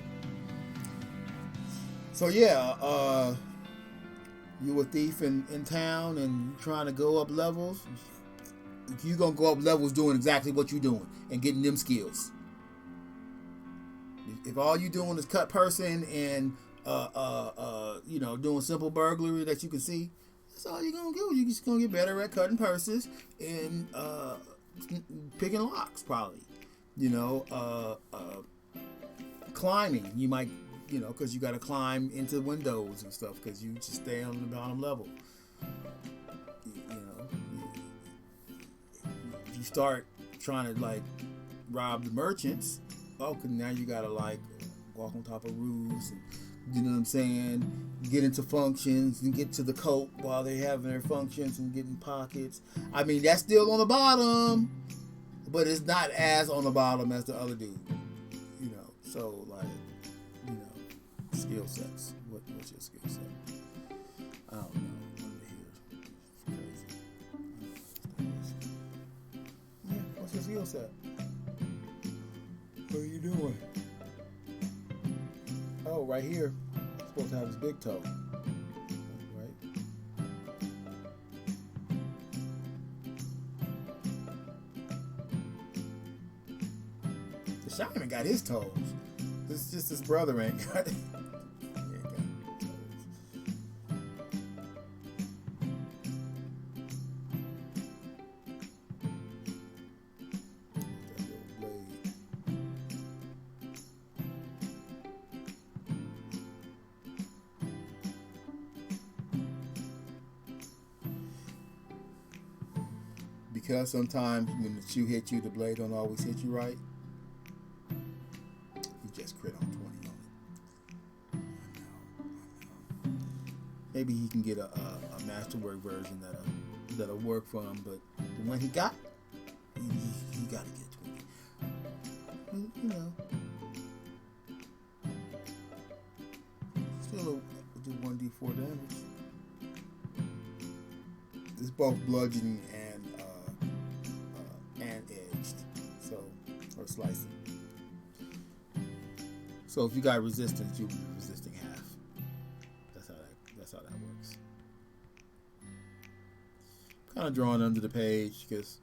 So yeah, you a thief in town and trying to go up levels. You gonna go up levels doing exactly what you doing and getting them skills. If all you doing is cut person and doing simple burglary that you can see, that's all you're gonna do. You're just gonna get better at cutting purses and picking locks, probably. Climbing. You might, because you got to climb into windows and stuff because you just stay on the bottom level. You start trying to rob the merchants. Oh, cause now you gotta walk on top of roofs and, you know what I'm saying, get into functions and get to the coat while they having their functions and get in pockets. I mean, that's still on the bottom, but it's not as on the bottom as the other dude. So skill sets. What's your skill set? I don't know. Yeah, what's your skill set? What are you doing? Oh, right here. Supposed to have his big toe. Right? The shaman got his toes. It's just his brother ain't got it. Because sometimes when the shoe hits you, the blade don't always hit you right. You just crit on 20 on it. I know. Maybe he can get a masterwork version that'll work for him, but the one he got, he gotta get 20. Still do 1d4 damage. It's both bludgeoning and edged, or slicing. So if you got resistance, you'll be resisting half. That's how that works. Kind of drawing under the page because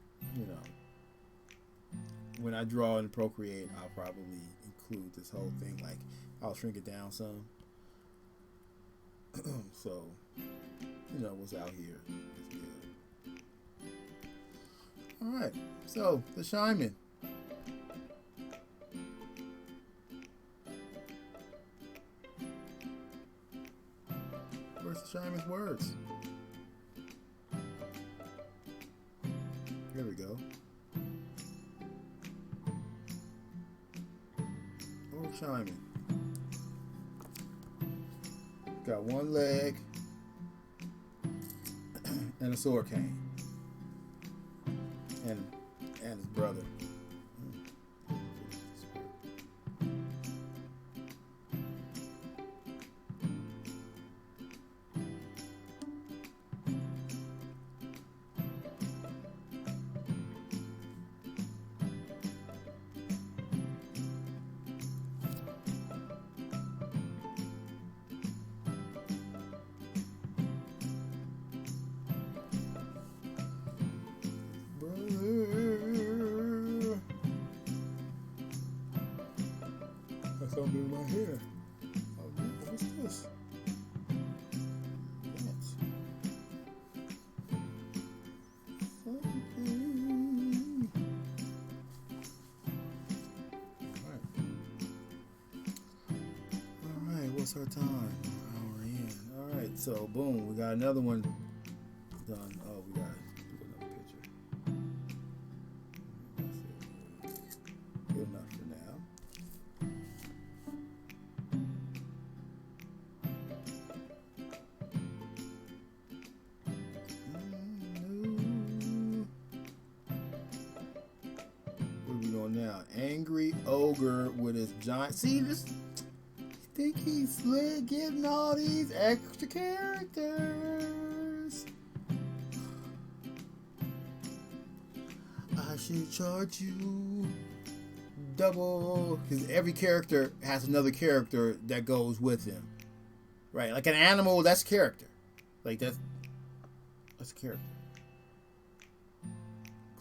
when I draw in Procreate, I'll probably include this whole thing. I'll shrink it down some. So what's out here is good. All right, so the Shaman. Where's the Shaman's words? Here we go. Old Shaman. Got one leg and a sword cane. And his brother. something in my hair. Oh, what's this? That's something. All right. What's our time? Hour in. All right. So boom, we got another one done. Oh, we got another picture. Good enough for now. What are we doing now? Angry ogre with his giant. See this? I think he's slick getting all these extra characters. I should charge you double, because every character has another character that goes with him, right? Like an animal, that's character, like that's a character.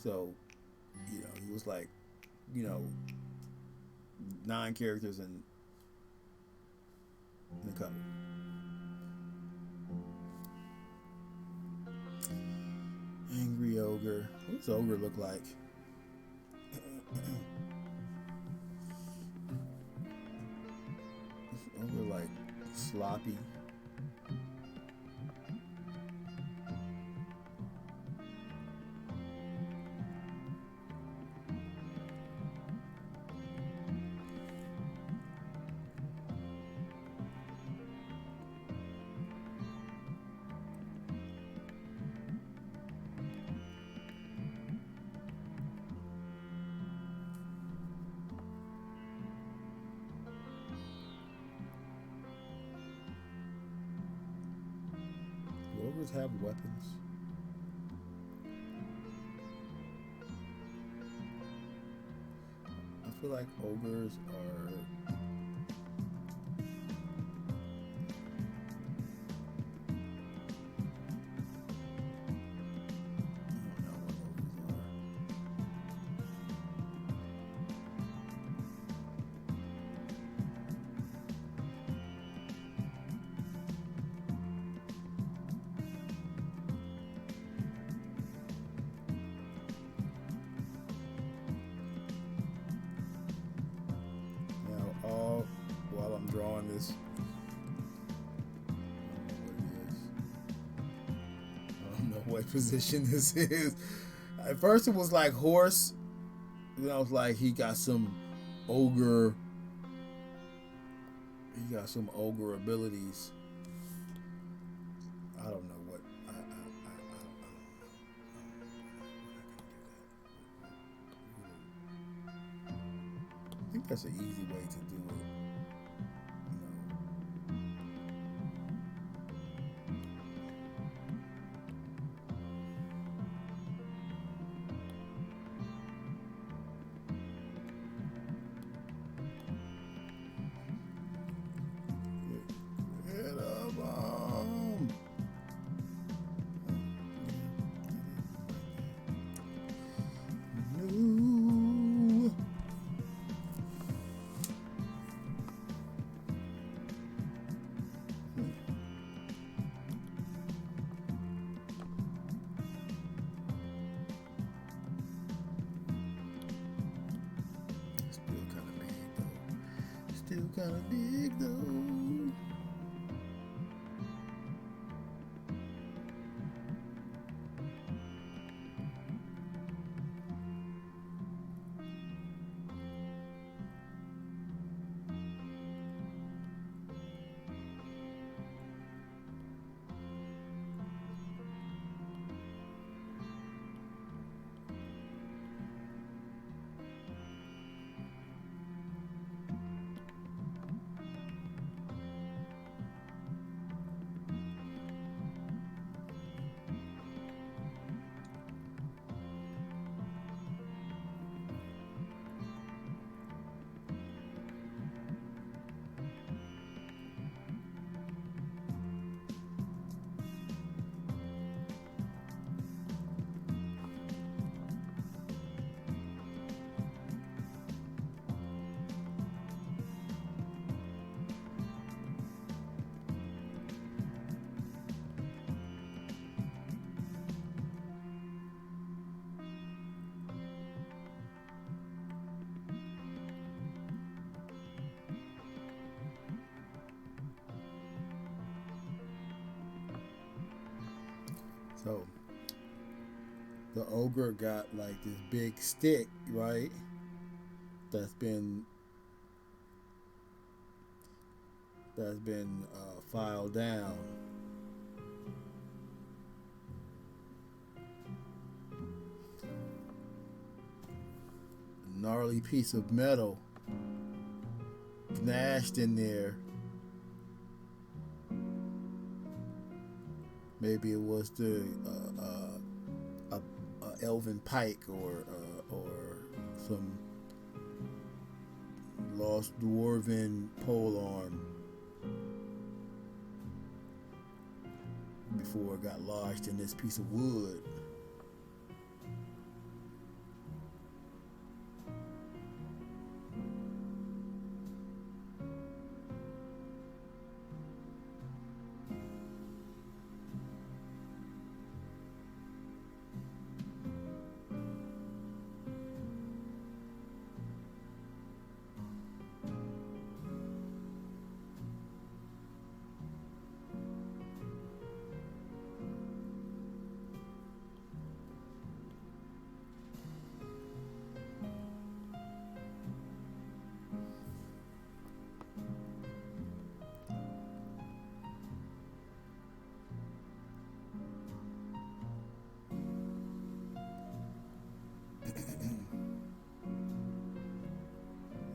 So, he was like, 9 characters in the cover. Angry ogre. What does ogre look like? Ogre like sloppy. Ogres have weapons. I feel like ogres are. While I'm drawing this, I don't know what position this is. At first it was like horse, then I was like, he got some ogre abilities. I don't know what I don't know. I think that's an easy way to do it. Still kind of big though. So the ogre got like this big stick, right? That's been filed down. A gnarly piece of metal gnashed in there. Maybe it was the elven pike or some lost dwarven polearm before it got lodged in this piece of wood.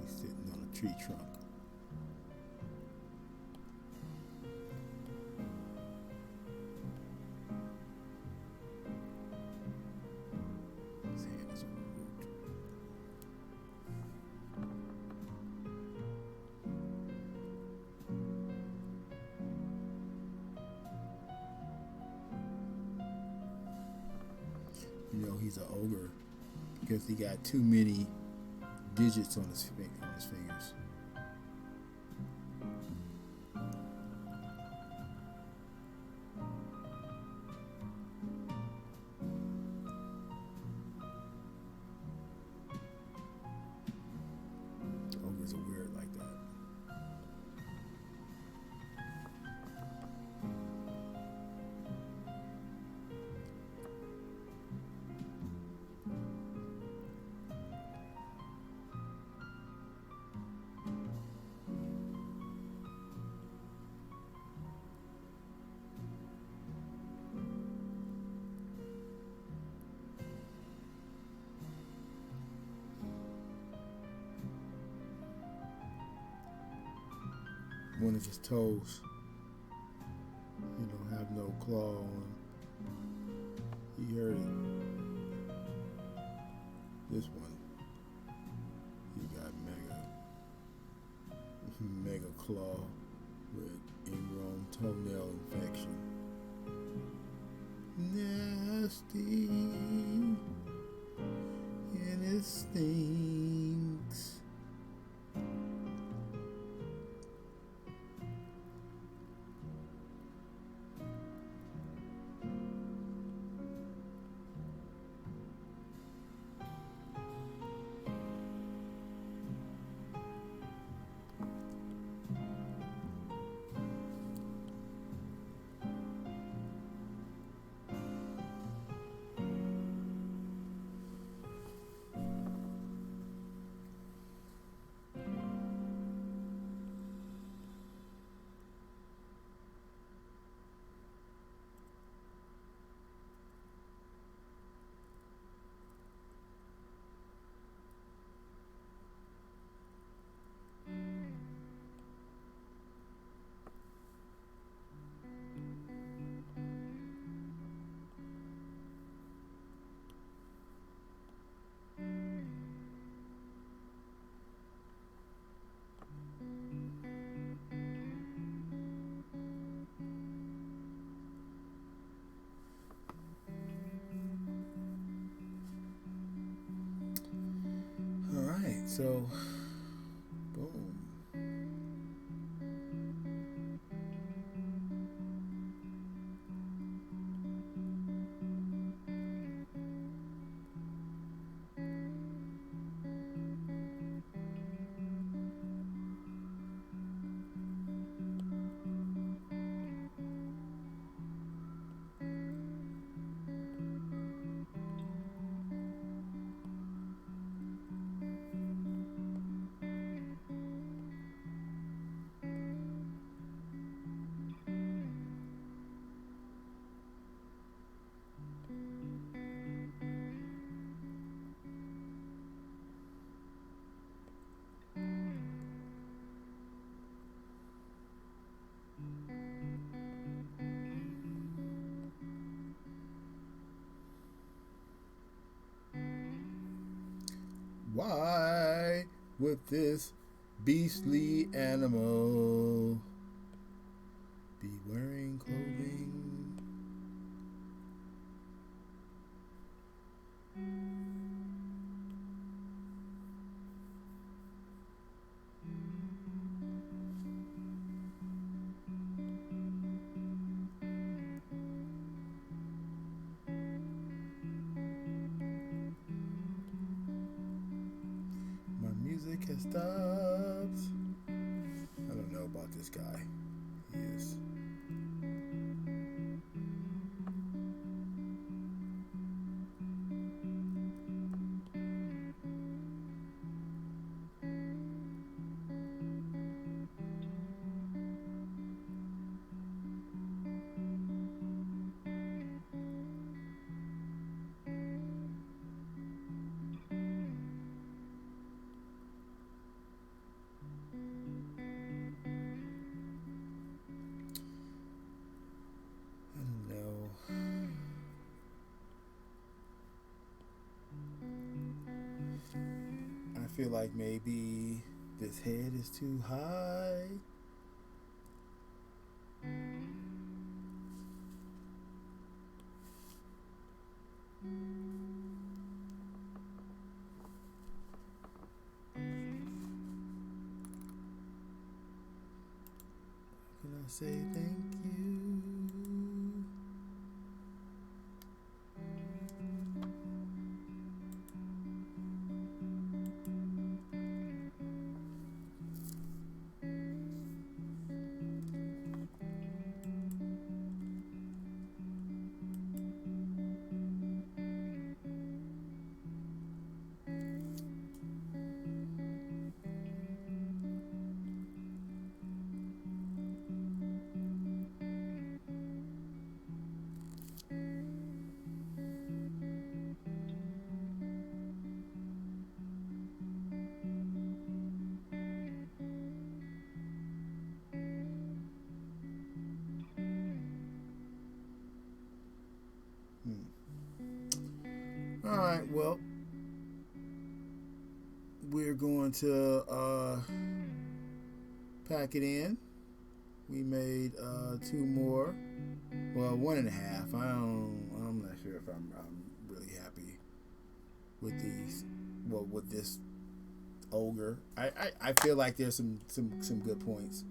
He's sitting on a tree trunk. His hand is on the root. You know he's an ogre because he got too many digits on his fingers. Ogres are weird like that. One of his toes, have no claw on. He heard it. This one, he got mega claw with ingrown toenail infection. Nasty, and it stinks. So, boom. with this beastly animal. Be wearing clothing. My music has stopped. I don't know about this guy. He is. I feel like maybe this head is too high. Can I say thank you? All right, well, we're going to pack it in. We made two more. Well, 1.5. I'm not sure if I'm really happy with these. Well, with this ogre, I feel like there's some good points.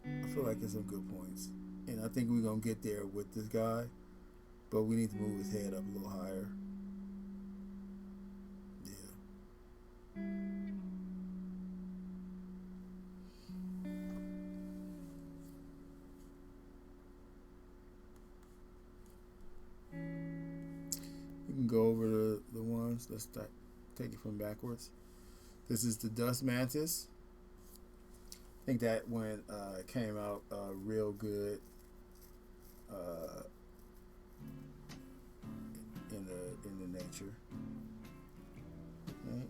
I feel like there's some good points, and I think we're gonna get there with this guy. But we need to move his head up a little higher. Yeah. You can go over the ones. Let's take it from backwards. This is the Dust Mantis. I think that one came out real good. In the nature, right?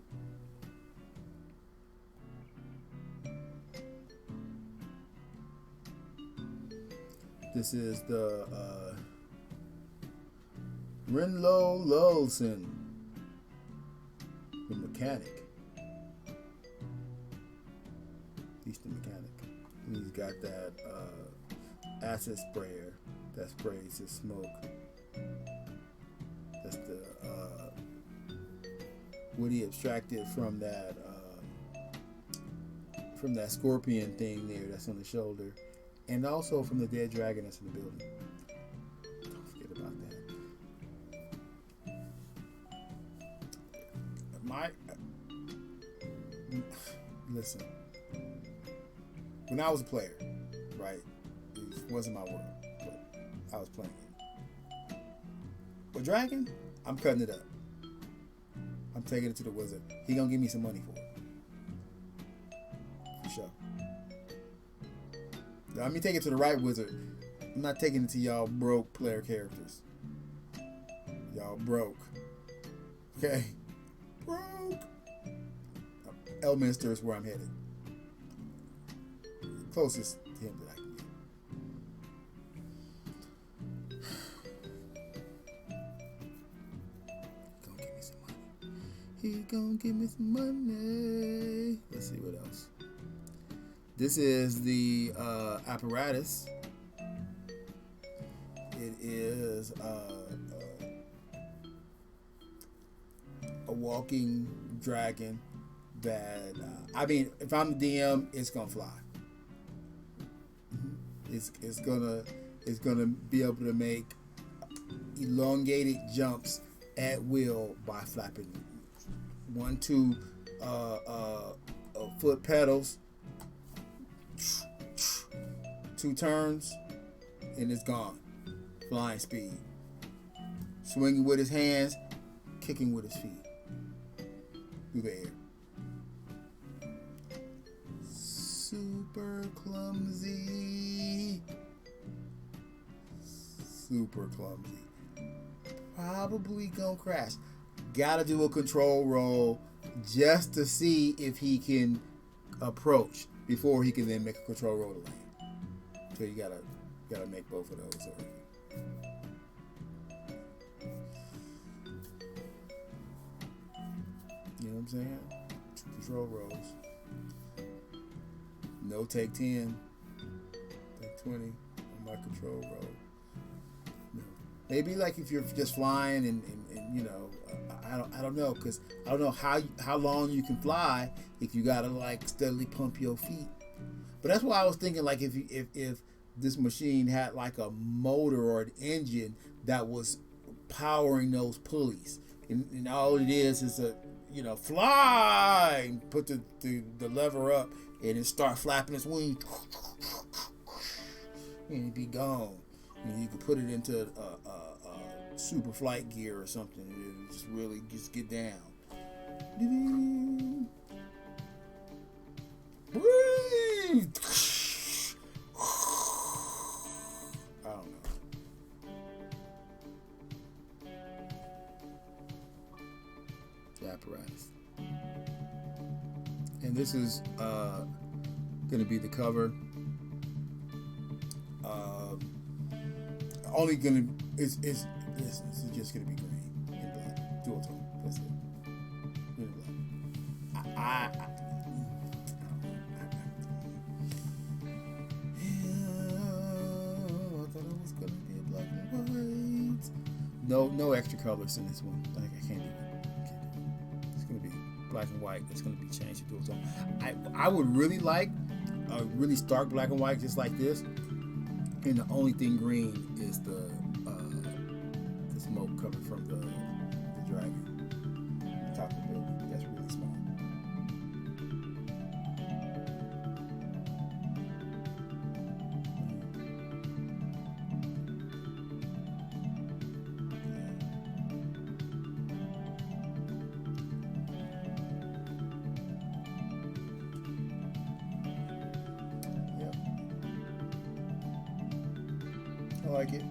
This is the Renlo Lulson, the mechanic. He's the mechanic. And he's got that acid sprayer that sprays his smoke. That's the what he abstracted from that scorpion thing there that's on the shoulder, and also from the dead dragon that's in the building. Don't forget about that. Listen. When I was a player, right, it wasn't my world, but I was playing it. With Dragon, I'm cutting it up. I'm taking it to the wizard. He gonna give me some money for it. For sure. Let me take it to the right wizard. I'm not taking it to y'all broke player characters. Y'all broke. Okay? Broke. Elminster is where I'm headed. Closest to him that I can get. Gonna give me some money. He gonna give me some money. Let's see what else. This is the apparatus. It is a walking dragon that I mean, if I'm the DM, it's gonna fly. It's gonna be able to make elongated jumps at will by flapping 1, 2 foot pedals, 2 turns, and it's gone. Flying speed. Swinging with his hands, kicking with his feet through the air. Super clumsy. Super clumsy. Probably gonna crash. Gotta do a control roll just to see if he can approach before he can then make a control roll to land. So you gotta make both of those already. You know what I'm saying? Control rolls. No take 10. Take 20 on my control roll. No. Maybe like if you're just flying and you know, I don't know, because I don't know how long you can fly if you gotta like steadily pump your feet. But that's why I was thinking, like, if this machine had like a motor or an engine that was powering those pulleys, and all it is a, you know, fly, and put the lever up and it start flapping its wings and it'd be gone. And you could put it into a super flight gear or something and just really just get down. Breathe. I don't know. The apparatus. And this is going to be the cover. Only going to it's this is just going to be green and black, dual tone. That's it. Green and black. I thought it was going to be a black and white. No extra colors in this one. Like, I can't do it. It's going to be black and white. It's going to be changed to dual tone. I would really like a really stark black and white just like this. And the only thing green is the smoke coming from the dragon. The top of the building. That's really small. Yep. I like it.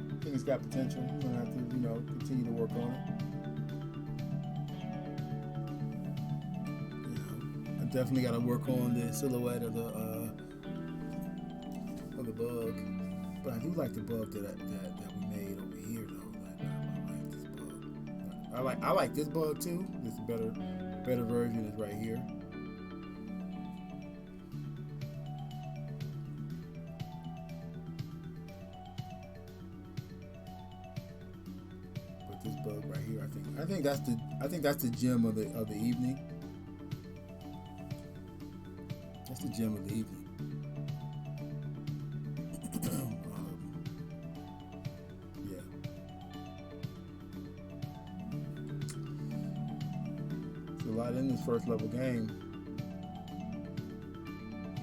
I think it's got potential. We're gonna have to, you know, continue to work on it. You know, I definitely got to work on the silhouette of the bug. But I do like the bug that we made over here, though. I like this bug. I like this bug too. This better version is right here. This bug right here, I think that's the gem of the evening. That's the gem of the evening. Yeah. There's a lot in this first level game.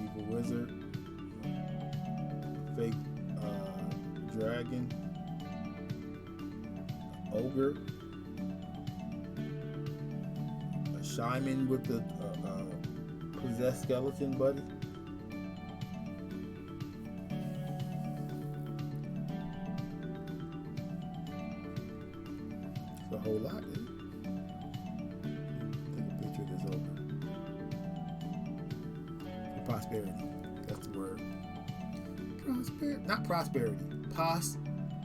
Evil wizard, fake dragon, ogre, a shaman with the possessed skeleton buddy. It's a whole lot, dude. Take a picture of this ogre. Prosperity. That's the word. Not prosperity.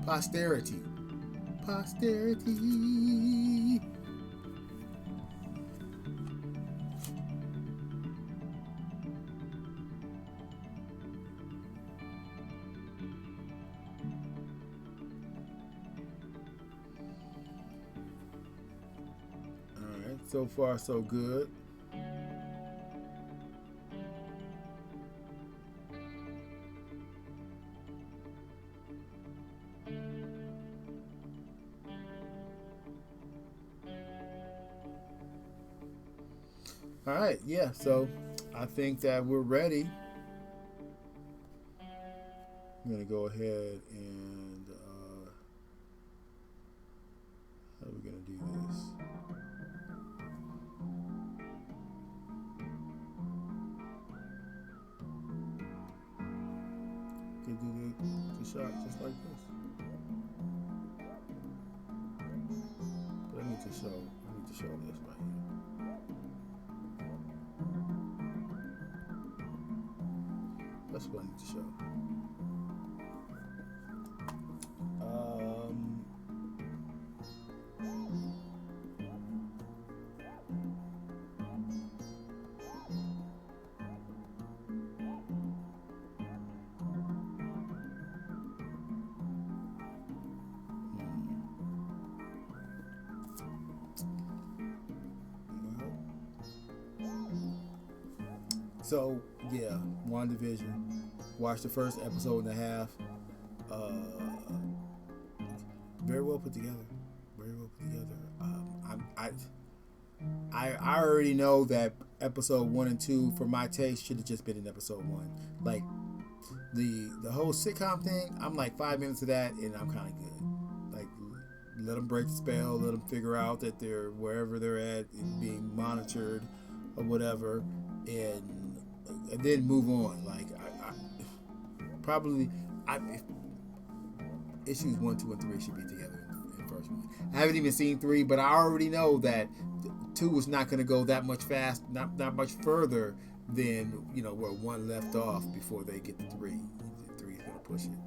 Posterity. Posterity. So far, so good. All right, yeah. So I think that we're ready. I'm gonna go ahead and how are we gonna do this? Could do the shot just like this. But I need to show this right here. That's what I need to show. So yeah, WandaVision. Watched the first episode and a half. Very well put together. Very well put together. I already know that episode 1 and 2, for my taste, should have just been in episode 1. Like the whole sitcom thing, I'm like 5 minutes of that and I'm kind of good. Like, let them break the spell, let them figure out that they're wherever they're at, being monitored or whatever, and then move on. Like issues 1, 2, and 3 should be together in the first one. I haven't even seen 3, but I already know that 2 is not going to go that much not much further than where 1 left off before they get to 3. 3 is going to push it,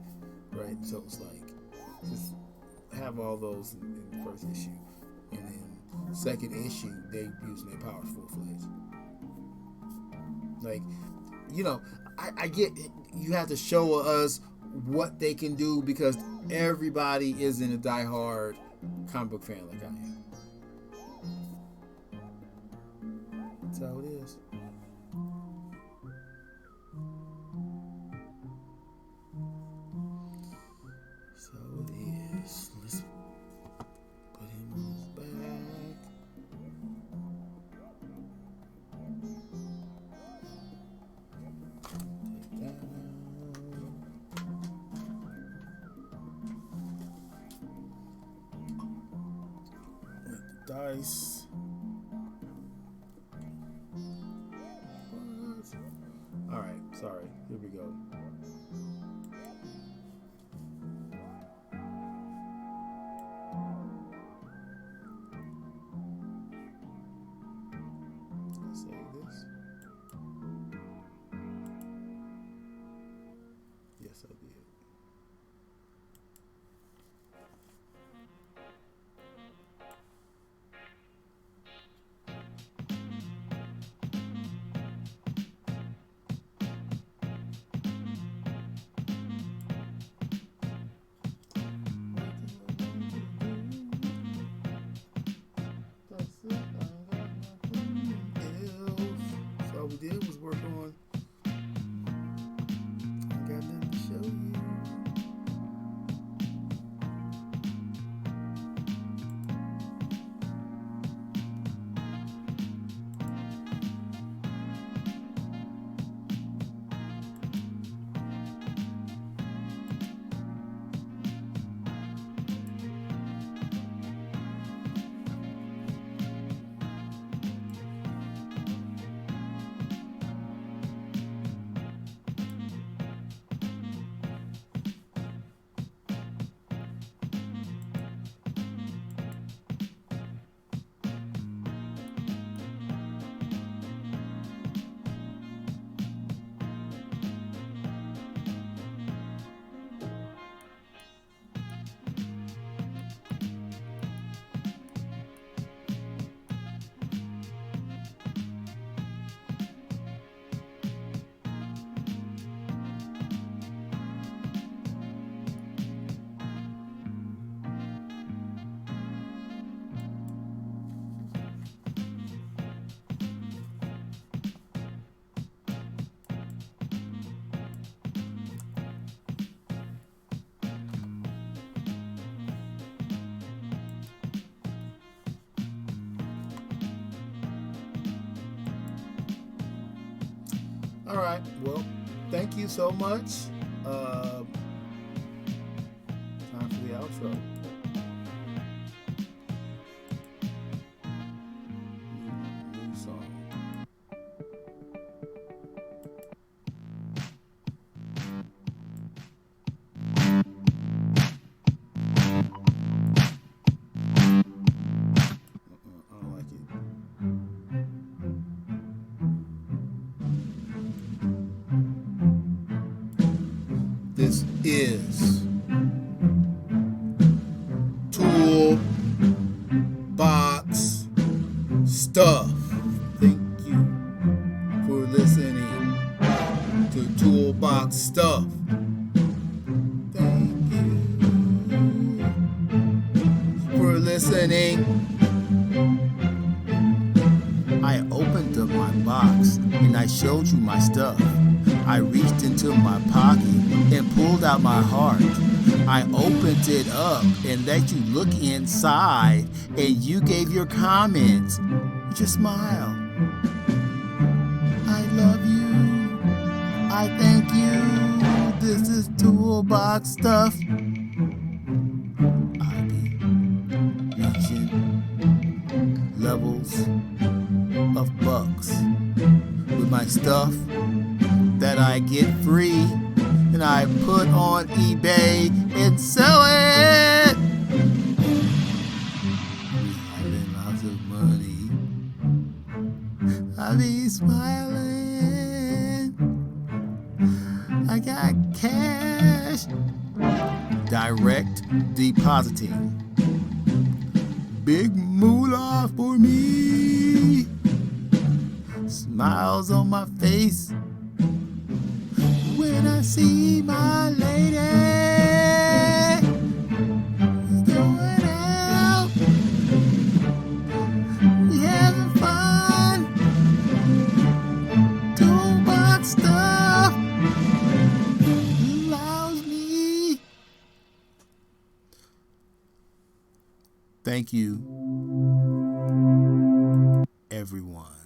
right? So it's like just have all those in the first issue, and then second issue they using their powers full-fledged. Like, I get it. You have to show us what they can do because everybody isn't a diehard comic book fan like I am. That's how it is. So it is. Let's put him on his back. Take that out. Dice. All right, sorry. Here we go. Let's save this. Yes, I did. All right. Well, thank you so much. Time for the outro. New song. I don't like it. This is Toolbox Stuff. Thank you for listening to Toolbox Stuff. Thank you for listening. I opened up my box and I showed you my stuff. I reached into my pocket and pulled out my heart. I opened it up and let you look inside, and you gave your comments. Just smile. I love you. I thank you. This is Toolbox Stuff. I be reaching levels of bucks with my stuff that I get free, and I put on eBay and sell it. We having lots of money. I be smiling. I got cash. Direct depositing. Big moolah for me. Smiles on my face when I see my lady going out. We having fun. Toolbox Stuff allows me. Thank you, everyone.